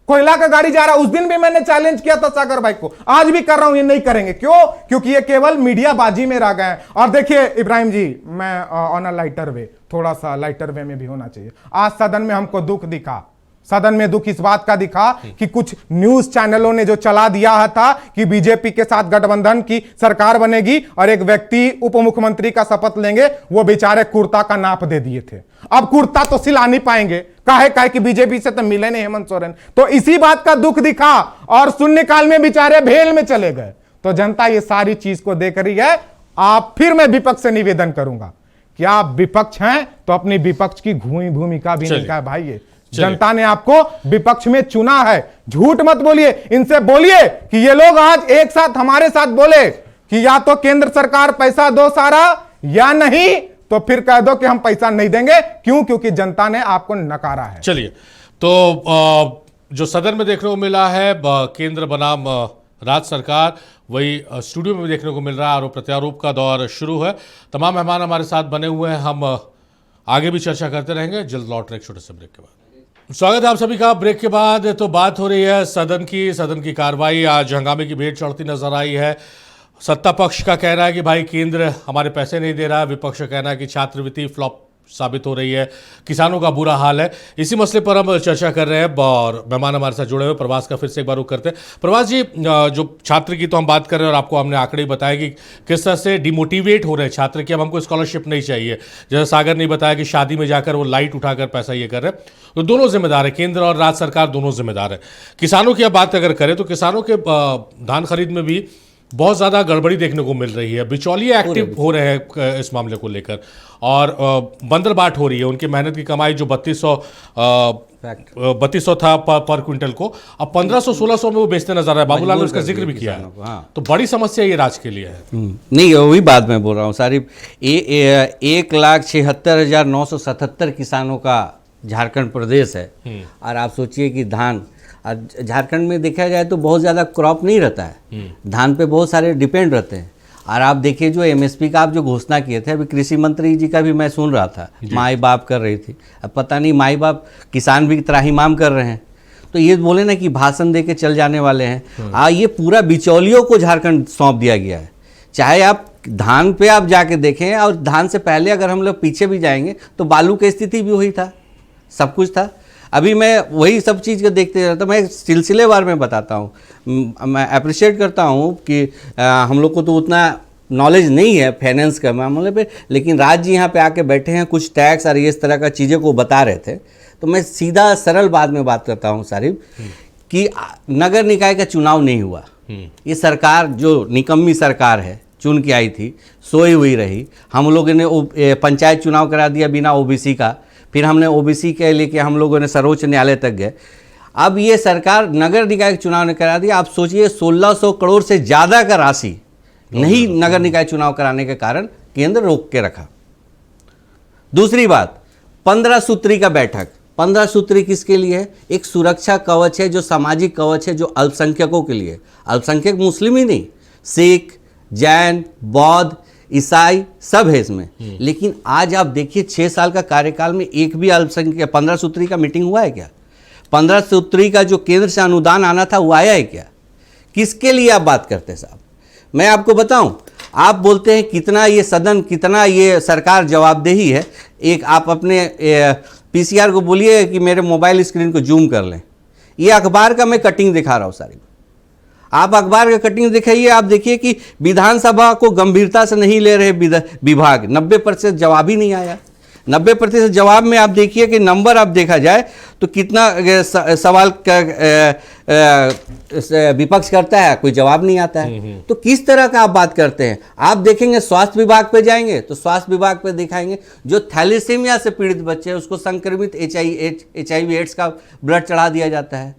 कोयला का गाड़ी जा रहा, उस दिन भी मैंने चैलेंज किया था सागर भाई को, आज भी कर रहा हूं, ये नहीं करेंगे। क्यों? क्योंकि ये केवल मीडिया बाजी में रह गए हैं। और देखिए इब्राहिम जी, मैं ऑन अ लाइटर वे, थोड़ा सा लाइटर वे में भी होना चाहिए। आज सदन में हमको दुख दिखा, सदन में दुख इस बात का दिखा कि कुछ न्यूज चैनलों ने जो चला दिया था कि बीजेपी के साथ गठबंधन की सरकार बनेगी और एक व्यक्ति उप मुख्यमंत्री का शपथ लेंगे, वो बेचारे कुर्ता का नाप दे दिए थे। अब कुर्ता तो सिला नहीं पाएंगे, काहे कि बीजेपी से तो मिले नहीं हेमंत सोरेन, तो इसी बात का दुख दिखा और शून्यकाल में बेचारे भेल में चले गए। तो जनता ये सारी चीज को देख रही है। आप फिर मैं विपक्ष से निवेदन करूंगा कि आप विपक्ष हैं तो अपनी विपक्ष की भूमिका भी निभा भाई। जनता ने आपको विपक्ष में चुना है, झूठ मत बोलिए। इनसे बोलिए कि ये लोग आज एक साथ हमारे साथ बोले कि या तो केंद्र सरकार पैसा दो सारा, या नहीं तो फिर कह दो कि हम पैसा नहीं देंगे। क्यों? क्योंकि जनता ने आपको नकारा है। चलिए, तो जो सदन में देखने को मिला है केंद्र बनाम राज्य सरकार, वही स्टूडियो में भी देखने को मिल रहा है। आरोप प्रत्यारोप का दौर शुरू है। तमाम मेहमान हमारे साथ बने हुए हैं, हम आगे भी चर्चा करते रहेंगे। जल्द लौट रहे एक छोटे से ब्रेक के बाद। स्वागत है आप सभी का ब्रेक के बाद। तो बात हो रही है सदन की कार्रवाई आज हंगामे की भेंट चढ़ती नजर आई है। सत्ता पक्ष का कहना है कि भाई केंद्र हमारे पैसे नहीं दे रहा है, विपक्ष का कहना है कि छात्रवृत्ति फ्लॉप साबित हो रही है, किसानों का बुरा हाल है। इसी मसले पर हम चर्चा कर रहे हैं और मेहमान हमारे साथ जुड़े हुए। प्रवास का फिर से एक बार रुख करते हैं। प्रवास जी, जो छात्र की तो हम बात कर रहे हैं और आपको हमने आंकड़े बताया कि किस तरह से डिमोटिवेट हो रहे हैं छात्र कि अब हमको स्कॉलरशिप नहीं चाहिए। जैसे सागर ने बताया कि शादी में जाकर वो लाइट उठाकर पैसा ये कर रहे हैं। तो दोनों जिम्मेदार है, केंद्र और राज्य सरकार दोनों जिम्मेदार है। किसानों की अब बात अगर करें तो किसानों के धान खरीद में भी बहुत ज़्यादा गड़बड़ी देखने को मिल रही है। बिचौलिए एक्टिव हो रहे हैं इस मामले को लेकर और बंदरबाट हो रही है। उनकी मेहनत की कमाई जो 3200 था पर क्विंटल को, अब 1500-1600 में वो बेचते नजर आ रहा है। बाबूलाल ने उसका जिक्र भी किया है। तो बड़ी समस्या ये राज्य के लिए है। नहीं, वही बात मैं बोल रहा हूँ सारी। 1,76,977 किसानों का झारखंड प्रदेश है और आप सोचिए कि धान, झारखंड में देखा जाए तो बहुत ज़्यादा क्रॉप नहीं रहता है, धान पे बहुत सारे डिपेंड रहते हैं। और आप देखिए जो एमएसपी का आप जो घोषणा किए थे, अभी कृषि मंत्री जी का भी मैं सुन रहा था, माई बाप कर रही थी। अब पता नहीं माई बाप किसान भी त्राहिमाम कर रहे हैं। तो ये बोले ना कि भाषण दे के चल जाने वाले हैं। ये पूरा बिचौलियों को झारखंड सौंप दिया गया है। चाहे आप धान पे आप जाके देखें, और धान से पहले अगर हम लोग पीछे भी जाएंगे तो बालू की स्थिति भी वही था, सब कुछ था। अभी मैं वही सब चीज़ को देखते रहता हूँ। मैं सिलसिलेवार में बताता हूँ। मैं अप्रिशिएट करता हूँ कि हम लोग को तो उतना नॉलेज नहीं है फाइनेंस के मामले पे, लेकिन राज्य यहाँ पे आके बैठे हैं, कुछ टैक्स और इस तरह का चीज़ों को बता रहे थे। तो मैं सीधा सरल बात में बात करता हूँ सारिब, कि नगर निकाय का चुनाव नहीं हुआ। ये सरकार जो निकम्मी सरकार है, चुन के आई थी, सोई हुई रही। हम लोगों ने पंचायत चुनाव करा दिया बिना ओबीसी का, फिर हमने ओबीसी के लेके हम लोगों ने सर्वोच्च न्यायालय तक गए। अब ये सरकार नगर निकाय के चुनाव ने करा दिया। आप सोचिए 1600 करोड़ से ज़्यादा का राशि नहीं नगर निकाय चुनाव कराने के कारण केंद्र रोक के रखा। दूसरी बात, 15 सूत्री का बैठक। 15 सूत्री किसके लिए है? एक सुरक्षा कवच है, जो सामाजिक कवच है, जो अल्पसंख्यकों के लिए। अल्पसंख्यक मुस्लिम ही नहीं, सिख, जैन, बौद्ध, ईसाई सब है इसमें। लेकिन आज आप देखिए 6 साल का कार्यकाल में एक भी अल्पसंख्यक 15 सूत्री का मीटिंग हुआ है क्या? 15 सूत्री का जो केंद्र से अनुदान आना था वो आया है क्या? किसके लिए आप बात करते हैं साहब? मैं आपको बताऊं, आप बोलते हैं कितना ये सदन, कितना ये सरकार जवाबदेही है। एक आप अपने पीसीआर को बोलिए कि मेरे मोबाइल स्क्रीन को जूम कर लें। ये अखबार का मैं कटिंग दिखा रहा हूँ सारी। आप अखबार का कटिंग दिखाइए, आप देखिए कि विधानसभा को गंभीरता से नहीं ले रहे विभाग। 90% जवाब ही नहीं आया। 90% जवाब में आप देखिए कि नंबर आप देखा जाए तो कितना सवाल विपक्ष करता है, कोई जवाब नहीं आता है। तो किस तरह का आप बात करते हैं? आप देखेंगे स्वास्थ्य विभाग पे जाएंगे तो स्वास्थ्य विभाग पे दिखाएंगे जो थैलेसीमिया से पीड़ित बच्चे हैं उसको संक्रमित HIV एड्स का ब्लड चढ़ा दिया जाता है।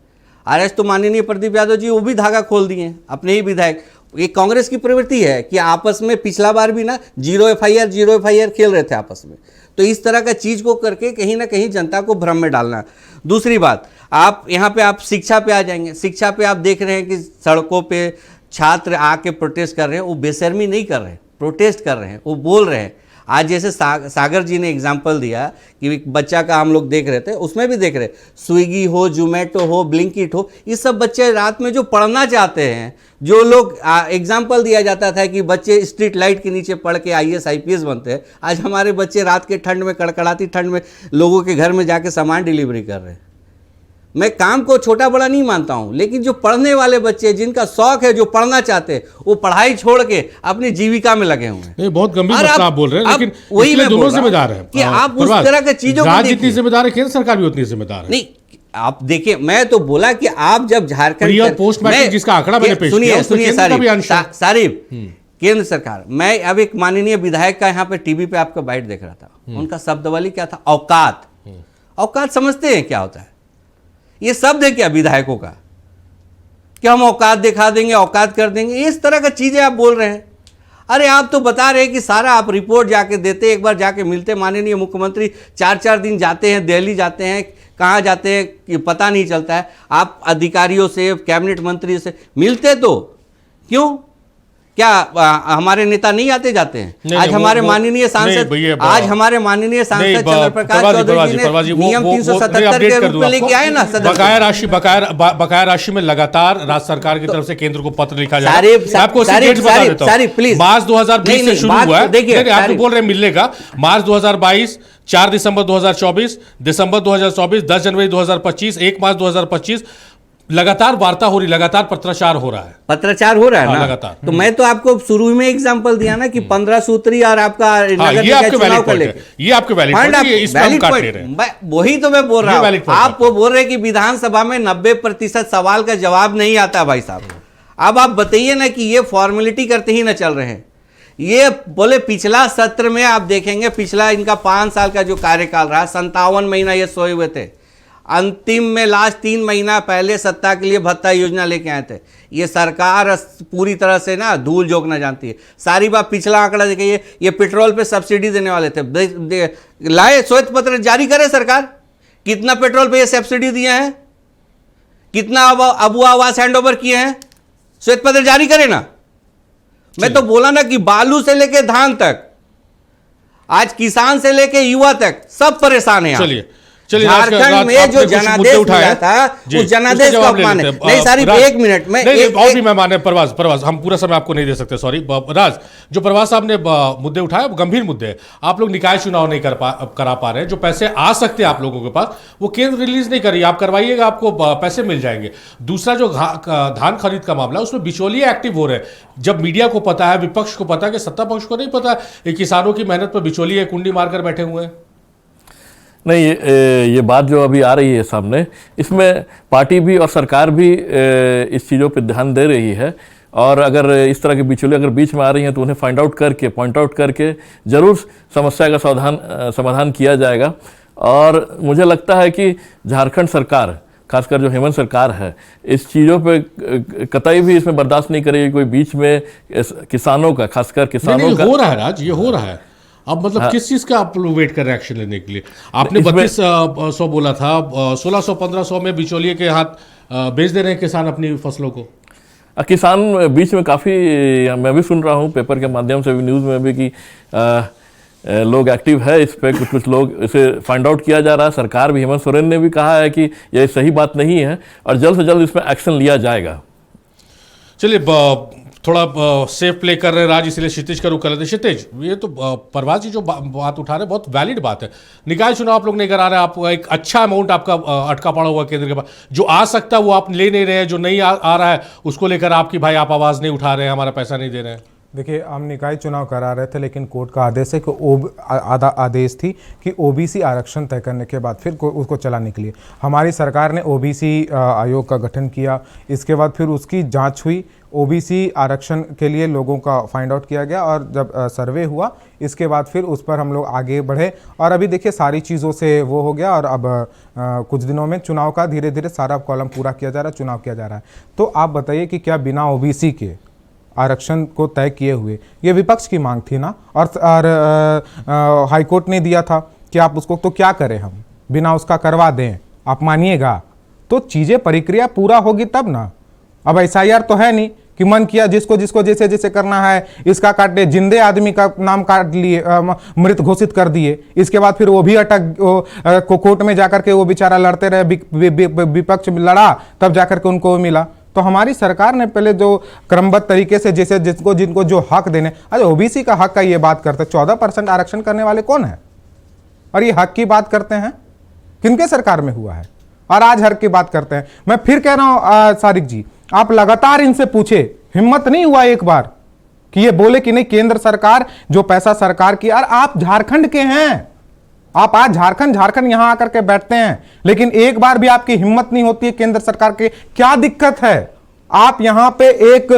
आज तो माननीय प्रदीप यादव जी वो भी धागा खोल दिए हैं अपने ही विधायक। ये कांग्रेस की प्रवृत्ति है कि आपस में पिछला बार भी ना जीरो एफआईआर खेल रहे थे आपस में। तो इस तरह का चीज़ को करके कहीं ना कहीं जनता को भ्रम में डालना। दूसरी बात, आप यहाँ पे आप शिक्षा पे आ जाएंगे। शिक्षा पे आप देख रहे हैं कि सड़कों पे छात्र आके प्रोटेस्ट कर रहे हैं। वो बेशर्मी नहीं कर रहे हैं, प्रोटेस्ट कर रहे हैं, वो बोल रहे हैं। आज जैसे सागर जी ने एग्जाम्पल दिया कि एक बच्चा का हम लोग देख रहे थे, उसमें भी देख रहे, स्विगी हो, जोमेटो हो, ब्लिंकिट हो, ये सब बच्चे रात में जो पढ़ना चाहते हैं, जो लोग एग्जाम्पल दिया जाता था कि बच्चे स्ट्रीट लाइट के नीचे पढ़ के IAS IPS बनते हैं, आज हमारे बच्चे रात के ठंड में, कड़कड़ाती ठंड में लोगों के घर में जाके सामान डिलीवरी कर रहे हैं। मैं काम को छोटा बड़ा नहीं मानता हूं, लेकिन जो पढ़ने वाले बच्चे, जिनका शौक है, जो पढ़ना चाहते हैं, वो पढ़ाई छोड़ के अपनी जीविका में लगे हुए हैं। नहीं, बहुत गंभीर मसला आप बोल रहे हैं, लेकिन वही मैं दोनों जिम्मेदार हैं कि आप उस तरह के चीजों को राज्य जितनी जिम्मेदार है, केंद्र सरकार भी उतनी जिम्मेदार है। नहीं, आप देखिए, मैं तो बोला कि आप जब झारखंड पोस्ट मैट्रिक जिसका आंकड़ा मैंने पेश किया, सुनिए सारिफ, केंद्र सरकार, मैं अब एक माननीय विधायक का यहाँ पे टीवी पे आपका बाइट देख रहा था, उनका शब्दावली क्या था? औकात। औकात समझते हैं क्या होता है? ये शब्द है क्या विधायकों का कि हम औकात दिखा देंगे, औकात कर देंगे? इस तरह का चीजें आप बोल रहे हैं। अरे आप तो बता रहे हैं कि सारा आप रिपोर्ट जाके देते, एक बार जाके मिलते। माननीय मुख्यमंत्री 4-4 दिन जाते हैं, दिल्ली जाते हैं, कहाँ जाते हैं कि पता नहीं चलता है। आप अधिकारियों से, कैबिनेट मंत्री से मिलते तो क्यों? क्या हमारे नेता नहीं आते जाते हैं? आज हमारे माननीय सांसद चंद्र प्रकाश चौधरी जी ने नियम 377 के रूप में लेके आए ना सदन। बकाया राशि में लगातार राज्य सरकार की तरफ से केंद्र को पत्र लिखा जा रहा है। आपको प्लीज, मार्च 2020 से शुरू हुआ है। देखिए, आप बोल रहे हैं मिलने का। मार्च 2022, 4 दिसंबर 2024, दिसंबर 2024, 10 जनवरी 2025, 1 मार्च 2025, लगातार वार्ता हो रही, लगातार पत्राचार हो रहा है। पत्राचार हो रहा है ना लगातार। तो मैं तो आपको शुरू में एग्जांपल दिया ना कि 15 सूत्री और आपका नगर निकाय चुनाव का लेकर, ये आपके वैलिड पॉइंट है, इसमें हम काट ले रहे हैं। वही तो मैं बोल रहा हूँ। आप वो बोल रहे हैं कि विधानसभा में 90% सवाल का जवाब नहीं आता। भाई साहब, अब आप बताइए ना कि ये फॉर्मेलिटी करते ही ना चल रहे हैं। ये बोले पिछला सत्र में आप देखेंगे, पिछला इनका 5 साल का जो कार्यकाल रहा, 57 महीना ये सोए हुए थे। अंतिम में लास्ट 3 महीना पहले सत्ता के लिए भत्ता योजना लेके आए थे। ये सरकार पूरी तरह से ना धूल झोंकना जानती है। सारी बात पिछला आंकड़ा देखिए, ये पेट्रोल पे सब्सिडी देने वाले थे, लाए श्वेत पत्र जारी करे सरकार, कितना पेट्रोल पे ये सब्सिडी दिए हैं, कितना अबू आवास हैंड ओवर किए हैं, श्वेत पत्र जारी करे ना। मैं तो बोला ना कि बालू से लेके धान तक, आज किसान से लेके युवा तक सब परेशान है। चलिए, झारखंड में जो जनादेश मिला था, उस जनादेश का अपमान है। नहीं सारी 1 मिनट में और भी मैं माने प्रवास हम पूरा समय आपको नहीं दे सकते, सॉरी राज। जो प्रवास साहब ने मुद्दे उठाए वो गंभीर मुद्दे हैं। आप लोग निकाय चुनाव नहीं करा पा रहे हैं, जो पैसे आ सकते हैं आप लोगों के पास वो केंद्र रिलीज नहीं करिए, आप करवाइएगा, आपको पैसे मिल जाएंगे। दूसरा जो धान खरीद का मामला, उसमें बिचौलिए एक्टिव हो रहे हैं। जब मीडिया को पता है, विपक्ष को पता है, कि सत्ता पक्ष को नहीं पता, किसानों की मेहनत पर बिचौलिए कुंडी मारकर बैठे हुए हैं। नहीं, ये बात जो अभी आ रही है सामने, इसमें पार्टी भी और सरकार भी इस चीज़ों पे ध्यान दे रही है। और अगर इस तरह की बिचौलियाँ अगर बीच में आ रही हैं तो उन्हें पॉइंट आउट करके जरूर समस्या का समाधान किया जाएगा। और मुझे लगता है कि झारखंड सरकार, खासकर जो हेमंत सरकार है, इस चीज़ों पे कतई भी इसमें बर्दाश्त नहीं करेगी। कोई बीच में किसानों का, खासकर किसानों का हो रहा है राज, ये हो रहा है। अब मतलब किस चीज का आप लोग वेट कर रहे हैं एक्शन लेने के लिए? आपने 3200 बोला था, 1600-1500 में बिचौलिए के हाथ बेच दे रहे हैं किसान अपनी फसलों को। किसान बीच में काफ़ी, मैं भी सुन रहा हूँ पेपर के माध्यम से भी, न्यूज़ में भी, कि लोग एक्टिव है इस पर, कुछ लोग इसे फाइंड आउट किया जा रहा है। सरकार भी, हेमंत सोरेन ने भी कहा है कि यह सही बात नहीं है और जल्द से जल्द इसमें एक्शन लिया जाएगा। चलिए, थोड़ा सेफ प्ले कर रहे हैं राज, इसलिए क्षितिज का रुख कर लेते। क्षितिज, ये तो प्रवास जी जो बात उठा रहे हैं बहुत वैलिड बात है। निकाय चुनाव आप लोग नहीं करा रहे, आपको एक अच्छा अमाउंट आपका अटका पड़ा हुआ केंद्र के पास, जो आ सकता है वो आप ले नहीं रहे हैं, जो नहीं आ रहा है उसको लेकर आपकी भाई आप आवाज़ नहीं उठा रहे हैं, हमारा पैसा नहीं दे रहे हैं। देखिए, हम निकाय चुनाव करा रहे थे, लेकिन कोर्ट का आदेश है कि आदेश थी कि ओबीसी आरक्षण तय करने के बाद फिर उसको चलाने के लिए हमारी सरकार ने ओबीसी आयोग का गठन किया। इसके बाद फिर उसकी जांच हुई, ओबीसी आरक्षण के लिए लोगों का फाइंड आउट किया गया और जब सर्वे हुआ इसके बाद फिर उस पर हम लोग आगे बढ़े और अभी देखिए सारी चीज़ों से वो हो गया और अब कुछ दिनों में चुनाव का धीरे धीरे सारा कॉलम पूरा किया जा रहा है, चुनाव किया जा रहा है। तो आप बताइए कि क्या बिना ओबीसी के आरक्षण को तय किए हुए, ये विपक्ष की मांग थी ना, और हाईकोर्ट ने दिया था कि आप उसको, तो क्या करें हम, बिना उसका करवा दें, आप मानिएगा तो चीज़ें प्रक्रिया पूरा होगी तब ना। अब एसआईआर तो है नहीं कि मन किया जिसको जिसको जैसे जैसे करना है इसका काट दे, जिंदे आदमी का नाम काट लिए, मृत घोषित कर दिए, इसके बाद फिर वो भी कोर्ट में जाकर के वो बेचारा लड़ते रहे, विपक्ष लड़ा तब जाकर के उनको मिला। तो हमारी सरकार ने पहले जो क्रमबद्ध तरीके से जैसे जिनको जो हक देने, अरे ओबीसी का हक का ये बात करते, 14% आरक्षण करने वाले कौन है और ये हक की बात करते हैं, किनके सरकार में हुआ है और आज हक की बात करते हैं। मैं फिर कह रहा हूं सारिक जी, आप लगातार इनसे पूछे, हिम्मत नहीं हुआ एक बार कि ये बोले कि नहीं केंद्र सरकार जो पैसा सरकार की, और आप झारखंड के हैं, आप आज झारखंड यहां आकर के बैठते हैं, लेकिन एक बार भी आपकी हिम्मत नहीं होती है केंद्र सरकार के। क्या दिक्कत है, आप यहां पे एक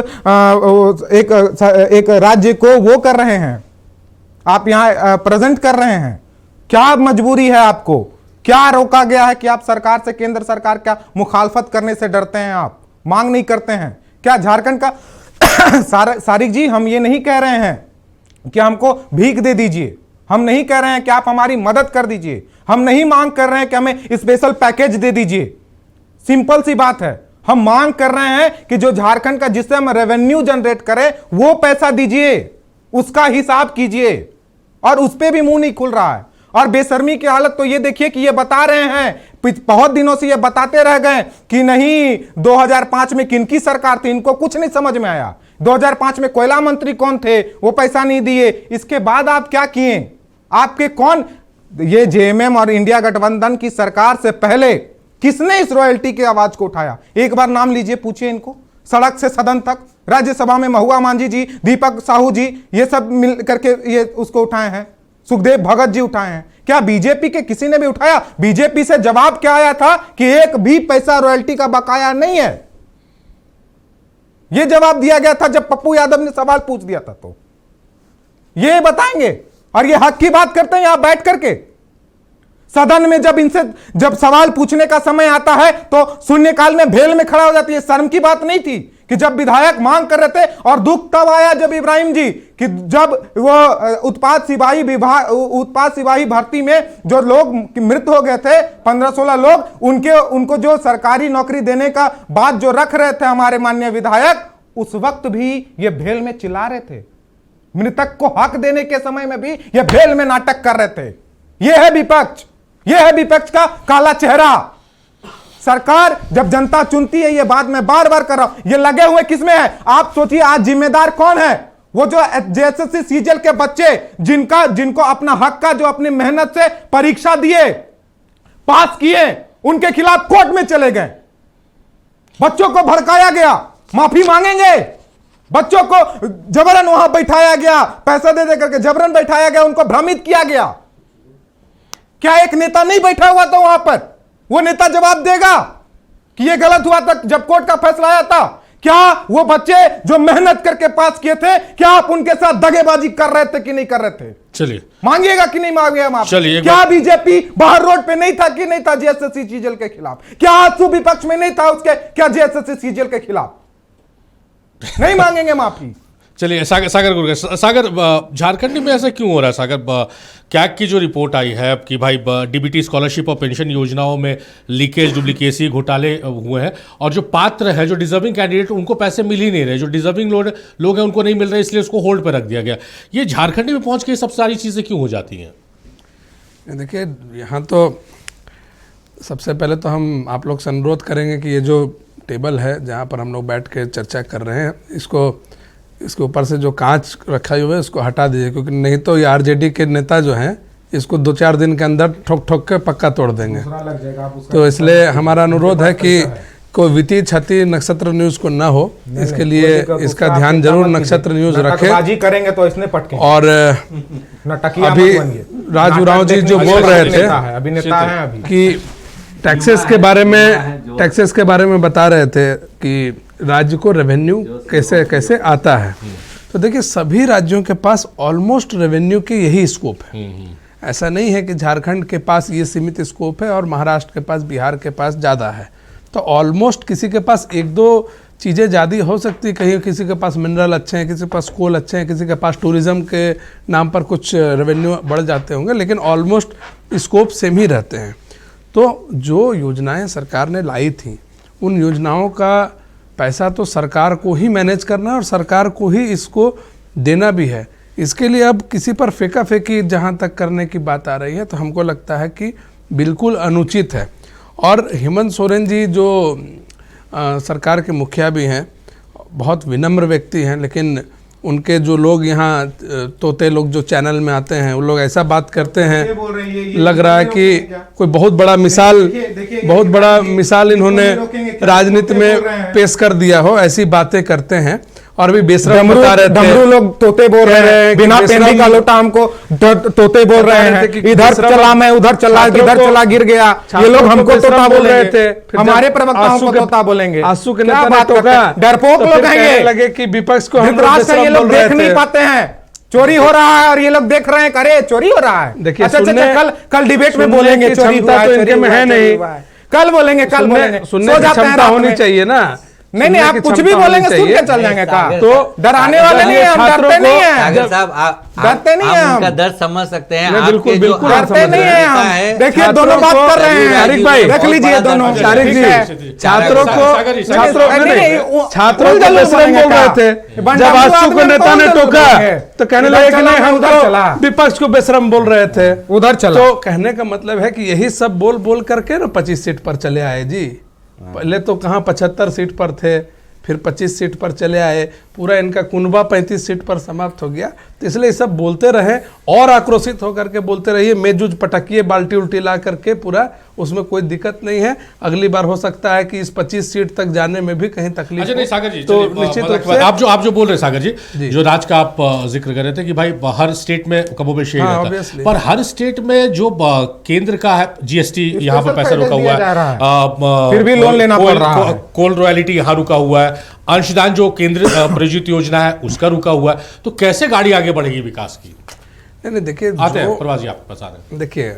राज्य को वो कर रहे हैं, आप यहां प्रेजेंट कर रहे हैं, क्या मजबूरी है आपको, क्या रोका गया है कि आप सरकार से, केंद्र सरकार का मुखालफत करने से डरते हैं, आप मांग नहीं करते हैं क्या झारखंड का? सारिक जी, हम ये नहीं कह रहे हैं कि हमको भीख दे दीजिए, हम नहीं कह रहे हैं कि आप हमारी मदद कर दीजिए, हम नहीं मांग कर रहे हैं कि हमें स्पेशल पैकेज दे दीजिए, सिंपल सी बात है। हम मांग कर रहे हैं कि जो झारखंड का जिससे हम रेवेन्यू जनरेट करें वो पैसा दीजिए, उसका हिसाब कीजिए, और उस पर भी मुंह नहीं खुल रहा है। और बेशर्मी की हालत तो ये देखिए कि ये बता रहे हैं, बहुत दिनों से ये बताते रह गए कि नहीं 2005 में किनकी सरकार थी, इनको कुछ नहीं समझ में आया। 2005 में कोयला मंत्री कौन थे, वो पैसा नहीं दिए, इसके बाद आप क्या किए, आपके कौन, ये जेएमएम और इंडिया गठबंधन की सरकार से पहले किसने इस रॉयल्टी की आवाज को उठाया, एक बार नाम लीजिए, पूछिए इनको, सड़क से सदन तक, राज्यसभा में महुआ मांझी जी, दीपक साहू जी, ये सब मिल करके ये उसको उठाए हैं, सुखदेव भगत जी उठाए हैं, क्या बीजेपी के किसी ने भी उठाया? बीजेपी से जवाब क्या आया था कि एक भी पैसा रॉयल्टी का बकाया नहीं है, यह जवाब दिया गया था जब पप्पू यादव ने सवाल पूछ दिया था। तो ये बताएंगे, और ये हक की बात करते हैं यहां बैठ करके सदन में, जब सवाल पूछने का समय आता है तो शून्यकाल में भेल में खड़ा हो जाती है। शर्म की बात नहीं थी कि जब विधायक मांग कर रहे थे, और दुख तब आया जब इब्राहिम जी कि जब वो उत्पाद सिपाही भर्ती में जो लोग मृत हो गए थे 15-16 लोग, उनको जो सरकारी नौकरी देने का बात जो रख रहे थे हमारे माननीय विधायक, उस वक्त भी ये भेल में चिल्ला रहे थे, मृतक को हक देने के समय में भी ये भेल में नाटक कर रहे थे। ये है विपक्ष, ये है विपक्ष का काला चेहरा। सरकार जब जनता चुनती है, ये बात मैं बार बार कर रहा हूं, ये लगे हुए किसमें है? आप सोचिए आज जिम्मेदार कौन है? वो जो जेएसएससी सीजीएल के बच्चे जिनको अपना हक का, जो अपनी मेहनत से परीक्षा दिए, पास किए, उनके खिलाफ कोर्ट में चले गए, बच्चों को भड़काया गया, माफी मांगेंगे, बच्चों को जबरन वहां बैठाया गया, पैसा दे करके जबरन बैठाया गया, उनको भ्रमित किया गया। क्या एक नेता नहीं बैठा हुआ था वहां पर? वो नेता जवाब देगा कि ये गलत हुआ था जब कोर्ट का फैसला आया था। क्या वो बच्चे जो मेहनत करके पास किए थे, क्या आप उनके साथ दगेबाजी कर रहे थे कि नहीं कर रहे थे? चलिए, मांगिएगा कि नहीं मांगिएगा माफ? चलिए, क्या बीजेपी बाहर रोड पे नहीं था कि नहीं था जेएसएससी सीजीएल के खिलाफ? क्या आंसू विपक्ष में नहीं था उसके, क्या जेएसएससी सीजीएल के खिलाफ? नहीं मांगेंगे माफी। चलिए, सागर, झारखंड में ऐसा क्यों हो रहा है सागर? कैग की जो रिपोर्ट आई है कि भाई डीबीटी स्कॉलरशिप और पेंशन योजनाओं में लीकेज, डुप्लीकेसी, घोटाले हुए हैं, और जो पात्र है, जो डिजर्विंग कैंडिडेट, उनको पैसे मिल ही नहीं रहे, जो डिजर्विंग लोग हैं उनको नहीं मिल रहे, इसलिए उसको होल्ड पर रख दिया गया। ये झारखंड में पहुंच के सब सारी चीज़ें क्यों हो जाती हैं? देखिए, यहाँ तो सबसे पहले तो हम आप लोग से अनुरोध करेंगे कि ये जो टेबल है जहाँ पर हम लोग बैठ के चर्चा कर रहे हैं, इसके ऊपर से जो कांच रखा हुआ है उसको हटा दीजिए, क्योंकि नहीं तो ये आरजेडी के नेता जो हैं इसको 2-4 दिन के अंदर ठोक ठोक के पक्का तोड़ देंगे। तो इसलिए हमारा अनुरोध है कि कोई वित्तीय क्षति नक्षत्र न्यूज को ना हो, इसके लिए इसका ध्यान जरूर नक्षत्र न्यूज रखे करेंगे तो इसने पटके। और अभी राज उरांव जी जो बोल रहे थे अभिनेता हैं अभी कि टैक्सेस के बारे में बता रहे थे कि राज्य को रेवेन्यू कैसे कैसे आता है, तो देखिए सभी राज्यों के पास ऑलमोस्ट रेवेन्यू के यही स्कोप है। ऐसा नहीं है कि झारखंड के पास ये सीमित स्कोप है और महाराष्ट्र के पास, बिहार के पास ज़्यादा है। तो ऑलमोस्ट किसी के पास एक दो चीज़ें ज़्यादा हो सकती है, कहीं किसी के पास मिनरल अच्छे हैं, किसी के पास कोल अच्छे हैं, किसी के पास टूरिज्म के नाम पर कुछ रेवेन्यू बढ़ जाते होंगे, लेकिन ऑलमोस्ट स्कोप सेम ही रहते हैं। तो जो योजनाएं सरकार ने लाई थी उन योजनाओं का पैसा तो सरकार को ही मैनेज करना है और सरकार को ही इसको देना भी है। इसके लिए अब किसी पर फेंका फेंकी जहाँ तक करने की बात आ रही है तो हमको लगता है कि बिल्कुल अनुचित है। और हेमंत सोरेन जी जो सरकार के मुखिया भी हैं, बहुत विनम्र व्यक्ति हैं, लेकिन उनके जो लोग यहाँ तोते लोग जो चैनल में आते हैं वो लोग ऐसा बात करते हैं, लग रहा है कि कोई बहुत बड़ा मिसाल इन्होंने राजनीति में पेश कर दिया हो, ऐसी बातें करते हैं। और भी बेशरम बता रहे थे, डमरू लोग तोते बोल रहे हैं, बिना पेंडी का लोटा हमको तोते बोल रहे हैं, इधर चला मैं उधर चला, इधर चला गिर गया, ये लोग हमको तोता बोल रहे थे, हमारे प्रवक्ताओं को तोता बोलेंगे। आंसू के नेता ने टोका, डरपोक लोग हैं ये, लगे कि विपक्ष को ये लोग देख नहीं पाते हैं, चोरी हो रहा है और ये लोग देख रहे हैं, अरे चोरी हो रहा है। देखिए कल डिबेट में बोलेंगे चोरी हुआ है, इनके में है नहीं, कल बोलेंगे सुनने की क्षमता होनी चाहिए ना। नहीं आप कुछ भी बोलेंगे सुन के चल जाएंगे का, तो डराने वाले नहीं है, हम डरते नहीं है, डरते नहीं है, हम दर्द समझ सकते हैं, बिल्कुल बिल्कुल डरते नहीं है हम। देखिए दोनों बात कर रहे हैं, तारिक भाई देख लीजिए दोनों, तारिक जी छात्रों को बेशरम बोल रहे थे, जब आंसू को नेता ने टोका तो कहने लगे कि नहीं हम तो विपक्ष को बेशरम बोल रहे थे, उधर चला। तो कहने का मतलब है कि यही सब बोल बोल करके ना 25 सीट पर चले आए जी। पहले तो कहाँ 75 सीट पर थे, फिर 25 सीट पर चले आए, पूरा इनका कुनबा 35 सीट पर समाप्त हो गया। तो इसलिए सब बोलते रहे और आक्रोशित होकर के बोलते रहिए, मेजूज पटकिए बाल्टी उल्टी ला करके, पूरा उसमें कोई दिक्कत नहीं है। अगली बार हो सकता है कि इस 25 सीट तक जाने में भी कहीं तकलीफ। अच्छा नहीं सागर जी, तो निश्चित रूप से आप जो बोल रहे हैं सागर जी, जो राज का आप जिक्र कर रहे थे कि भाई हर स्टेट में कमोबेश यही रहता है, पर हर स्टेट में जो केंद्र का है जीएसटी यहाँ पर पैसा रुका हुआ है, फिर भी लोन लेना पड़ रहा है, कोल रॉयल्टी यहाँ रुका हुआ है, अंशदान जो केंद्र प्रायोजित योजना है उसका रुका हुआ है, तो कैसे गाड़ी आगे बढ़ेगी विकास की? नहीं देखिए, आते हैं प्रवास जी, आप बता रहे हैं। देखिए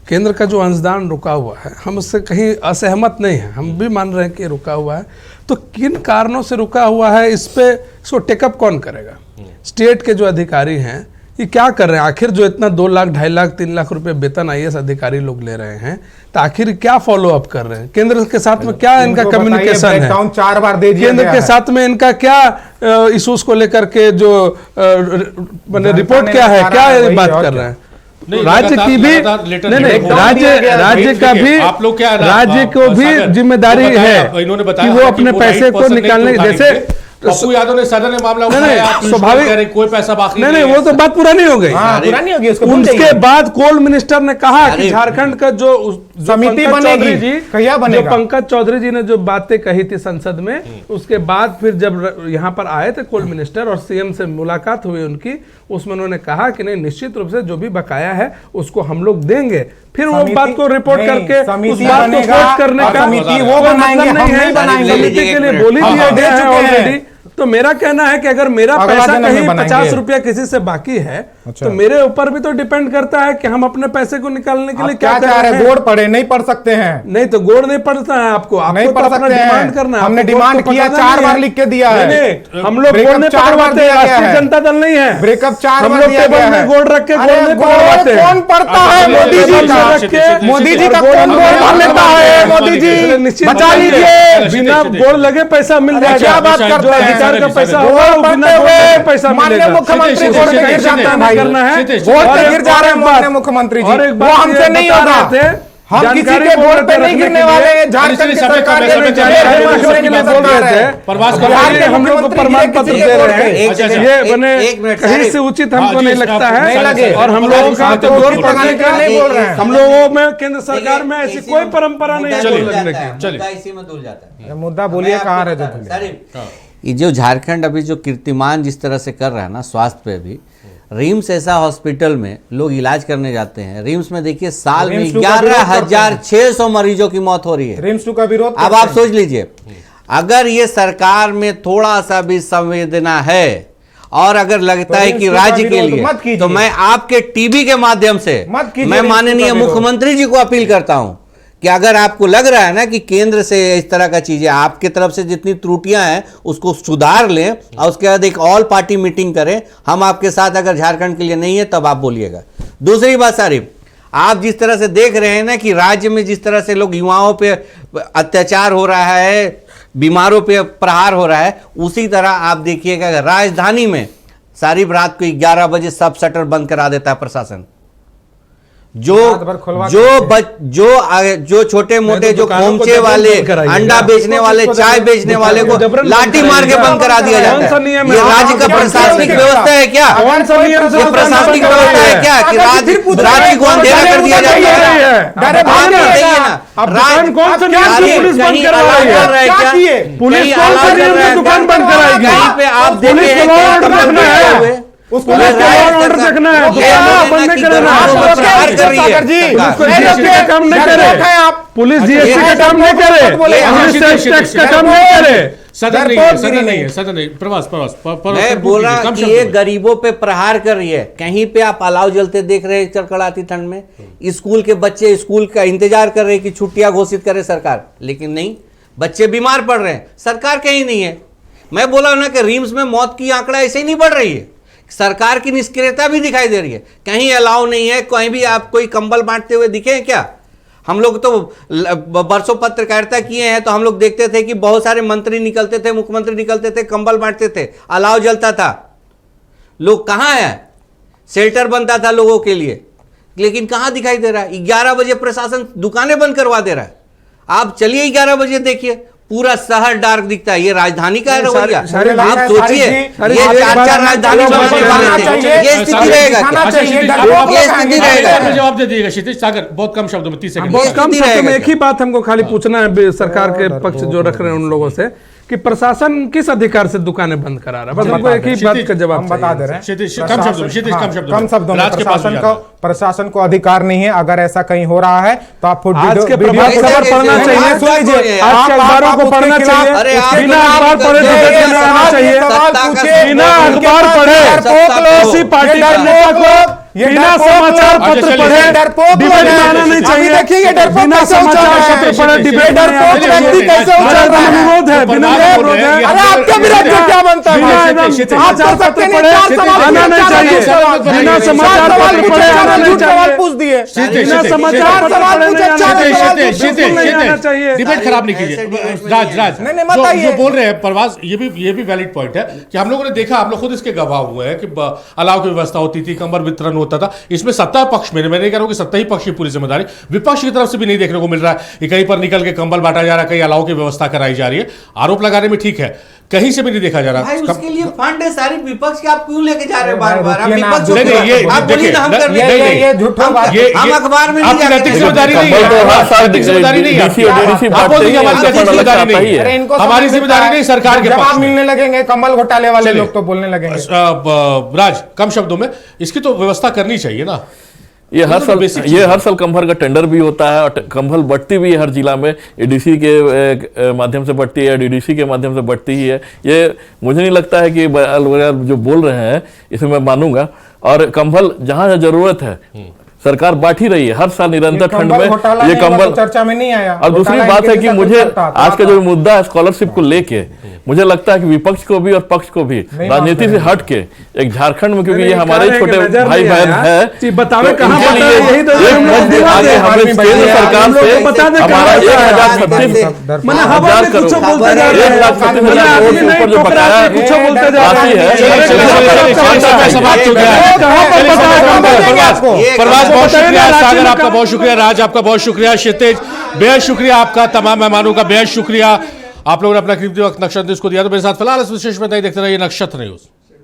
केंद्र का जो अंशदान रुका हुआ है, हम उससे कहीं असहमत नहीं है, हम भी मान रहे हैं कि रुका हुआ है। तो किन कारणों से रुका हुआ है, इसको टेकअप कौन करेगा? स्टेट के जो अधिकारी हैं ये क्या कर रहे हैं? आखिर जो इतना 2 लाख 2.5 लाख 3 लाख रुपए वेतन IAS अधिकारी लोग ले रहे हैं, तो आखिर क्या फॉलो अप कर रहे हैं? केंद्र के साथ में क्या इनका कम्युनिकेशन है? 4 बार दे दिया केंद्र के साथ में इनका क्या इश्यूज को लेकर के जो रिपोर्ट क्या है, क्या बात कर रहे हैं? राज्य की भी नहीं, राज्य का भी, आप लोग क्या, राज्य को भी जिम्मेदारी है इन्होंने कि बताया वो अपने पैसे को निकालने, जैसे पप्पू यादव ने सदन में मामला उठाया, स्वाभाविक कोई पैसा बाकी नहीं, वो तो बात पुरानी हो गई। पुरानी होगी, उसके बाद कोल मिनिस्टर ने कहा कि झारखंड का जो समिति बनेगी, कहिया बनेगा? पंकज चौधरी जी ने जो बातें कही थी संसद में, उसके बाद फिर जब यहाँ पर आए थे कोल मिनिस्टर और सीएम से मुलाकात हुई उनकी, उसमें उन्होंने कहा कि नहीं, निश्चित रूप से जो भी बकाया है उसको हम लोग देंगे। फिर वो बात को रिपोर्ट करके उस बात को पोस्ट करने का समिति वो बनाएंगे, हम नहीं बनाएंगे, समिति के लिए बोली दिया गया है ऑलरेडी। तो मेरा कहना है कि अगर मेरा पैसा कहीं 50 रुपया किसी से बाकी है, तो मेरे ऊपर भी तो डिपेंड करता है कि हम अपने पैसे को निकालने के लिए क्या कर रहे हैं। गोड़ पड़े नहीं पढ़ सकते हैं, नहीं तो गोड़ नहीं पड़ता है आपको नहीं पढ़ सकते हैं, डिमांड करना है। हमने डिमांड किया, 4 बार लिख के दिया है। हम लोग गोड़ नहीं पकड़वाते, राष्ट्रीय जनता दल नहीं है, ब्रेकअप 4 हम लोग टेबल में गोड़ रख के गोड़ नहीं पकड़वाते। कौन पढ़ता है? मोदी जी का कौन गोड़ भर लेता है? मोदी जी बचा लीजिए, बिना गोड़ लगे पैसा मिल जाएगा। क्या बात करते हैं? अधिकार का पैसा माननीय मुख्यमंत्री गोड़ पे गिर जाते हैं भाई, करना है, गोड़ पे गिर जा रहे हैं माननीय मुख्यमंत्री जी, वो हमसे नहीं होगा, हम किसी के वोट पे नहीं गिरने वाले हैं। झारखंड की सरकार के लिए बोल रहे थे, हम लोग को प्रमाण पत्र दे रहे हैं, ये बने कहीं से उचित हमको नहीं लगता है। और हम लोगों का तो वोट पकड़ने का नहीं बोल रहे हैं, हम लोगों में केंद्र सरकार में ऐसी कोई परंपरा नहीं है। इसी में धुल जाता है मुद्दा बोलिए कहाँ रह जो ये जो झारखंड अभी जो कीर्तिमान जिस तरह से कर रहा है ना स्वास्थ्य पे भी, रिम्स ऐसा हॉस्पिटल में लोग इलाज करने जाते हैं। रिम्स में देखिए साल में 11,600 मरीजों की मौत हो रही है। रिम्स का विरोध अब आप सोच लीजिए, अगर ये सरकार में थोड़ा सा भी संवेदना है और अगर लगता है कि राज्य के लिए, तो मैं आपके टीवी के माध्यम से मैं माननीय मुख्यमंत्री जी को अपील करता हूं कि अगर आपको लग रहा है ना कि केंद्र से इस तरह का चीजें आपके तरफ से जितनी त्रुटियां हैं उसको सुधार लें और उसके बाद एक ऑल पार्टी मीटिंग करें। हम आपके साथ, अगर झारखंड के लिए नहीं है तब आप बोलिएगा। दूसरी बात सारिफ, आप जिस तरह से देख रहे हैं ना कि राज्य में जिस तरह से लोग युवाओं पे अत्याचार हो रहा है, बीमारों पे प्रहार हो रहा है, उसी तरह आप देखिएगा राजधानी में सारिफ रात को 11 बजे सब शटर बंद करा देता है प्रशासन। जो छोटे मोटे जो खोमचे वाले, अंडा बेचने वाले, चाय बेचने वाले को लाठी मार के बंद करा दिया जाता है। ये राज्य का प्रशासनिक व्यवस्था है क्या? ये प्रशासनिक व्यवस्था है क्या कि राज्य को अंधेरा कर दिया जाता है? कहीं पे आप देखें उसको ऑर्डर देखना है, काम नहीं करे, पुलिस जीएसटी का काम नहीं करे, पुलिस टैक्स का काम नहीं करे। सदन नहीं है, सदन नहीं। प्रवास मैं बोल रहा कि ये गरीबों पे प्रहार कर रही है। कहीं पे आप अलाव जलते देख रहे हैं कड़कड़ाती ठंड में, स्कूल के बच्चे स्कूल का इंतजार कर रहे हैं कि छुट्टियां घोषित करे सरकार, लेकिन नहीं, बच्चे बीमार पड़ रहे हैं, सरकार कहीं नहीं है। मैं बोला ना कि रिम्स में मौत की आंकड़ा ऐसे ही नहीं बढ़ रही है, सरकार की निष्क्रियता भी दिखाई दे रही है। कहीं अलाउ नहीं है, कहीं भी आप कोई कंबल बांटते हुए दिखे हैं क्या? हम लोग तो बरसों पत्रकारिता किए हैं, तो हम लोग देखते थे कि बहुत सारे मंत्री निकलते थे, मुख्यमंत्री निकलते थे, कंबल बांटते थे, अलाव जलता था। लोग कहाँ है? शेल्टर बनता था लोगों के लिए, लेकिन कहाँ दिखाई दे रहा है? 11 बजे प्रशासन दुकानें बंद करवा दे रहा है। आप चलिए 11 बजे देखिए, पूरा शहर डार्क दिखता है। ये राजधानी का है रवैया। आप सोचिए, ये 4 राजधानी ये स्थिति रहेगा, ये स्थिति रहेगा। जवाब दे दिएगा क्षितिज सागर, बहुत कम शब्दों में, 30 सेकंड। बहुत कम शब्दों में एक ही बात हमको खाली पूछना है सरकार के पक्ष जो रख रहे हैं उन लोगों से कि प्रशासन किस अधिकार से दुकानें बंद करा रहा है? बस हमको एक ही बात का जवाब बता दे रहे हैं। कम शब्दों में प्रशासन को अधिकार नहीं है। अगर ऐसा कहीं हो रहा है तो आप आज के प्रभात खबर पढ़ना चाहिए, सुन लीजिए, आज के अखबारों को पढ़ना चाहिए, बिना अखबार पढ़े बिना अखबार पढ़े किसी पार्टी के नेता को बिना समाचार पत्र पढ़े डिबेट में आना नहीं चाहिए। बिना समाचार पत्र पढ़े डिबेट अनुरोध है, बिना अनुरोध है। आपके विरोध में क्या बनता है? समाचार पत्र पढ़े आना नहीं चाहिए, बिना समाचार पत्र पढ़े आना नहीं चाहिए, पूछ दिए बिना समाचार पत्र पढ़े आना चाहिए। डिबेट खराब नहीं कीजिए। राज जो बोल रहे हैं प्रवास, ये भी वैलिड पॉइंट है कि हम लोगों ने देखा, हम लोग खुद इसके गवाह हुए हैं कि अलाव की व्यवस्था होती थी, कंबल वितरण होता था। इसमें सत्ता पक्ष में, मैं नहीं कह रहा हूं कि सत्ता ही पक्ष की पूरी जिम्मेदारी, विपक्ष की तरफ से भी नहीं देखने को मिल रहा है कि कहीं पर निकल के कंबल बांटा जा रहा है, कहीं अलाव की व्यवस्था कराई जा रही है। आरोप लगाने में ठीक है, कहीं से भी नहीं देखा जा रहा। भाई उसके लिए फंड है सारी, विपक्ष के आप क्यों लेके जा रहे हैं बार-बार? आप विपक्ष आप बोलिए ये झूठा बात, हम अखबार में नहीं जाते। नैतिक जिम्मेदारी नहीं है, हमारी जिम्मेदारी नहीं, सरकार के जवाब मिलने लगेंगे कंबल घोटाले वाले लोग तो बोलने लगेंगे। राज कम शब्दों में इसकी तो व्यवस्था करनी चाहिए ना। ये हर साल कंबल का टेंडर भी होता है और कंबल बढ़ती भी है हर जिला में। एडीसी के माध्यम से बढ़ती है, डीडीसी के माध्यम से बढ़ती ही है। ये मुझे नहीं लगता है कि जो बोल रहे हैं इसे मैं मानूंगा। और कंबल जहां जरूरत है सरकार बांट ही रही है हर साल निरंतर ठंड में। ये कंबल चर्चा में नहीं आया। और दूसरी बात है कि मुझे आज का जो मुद्दा है स्कॉलरशिप को लेके, मुझे लगता है कि विपक्ष को भी और पक्ष को भी राजनीति से हट के एक झारखंड में, क्योंकि ये हमारे छोटे भाई बहन है, बतावे कहां आगे हमें केंद्र सरकार से हमारा 1,036 करोड़ ऊपर जो बकाया राशि है, बहुत बताइए शुक्रिया ना, सागर, रांची में आपका बहुत शुक्रिया राज, आपका बहुत शुक्रिया क्षितिज, बेहद शुक्रिया आपका, तमाम मेहमानों का बेहद शुक्रिया। आप लोगों ने अपना कीमती वक्त नक्षत्र न्यूज को दिया। तो मेरे साथ फिलहाल इस विशेष में नहीं देखते रहिए नक्षत्र न्यूज।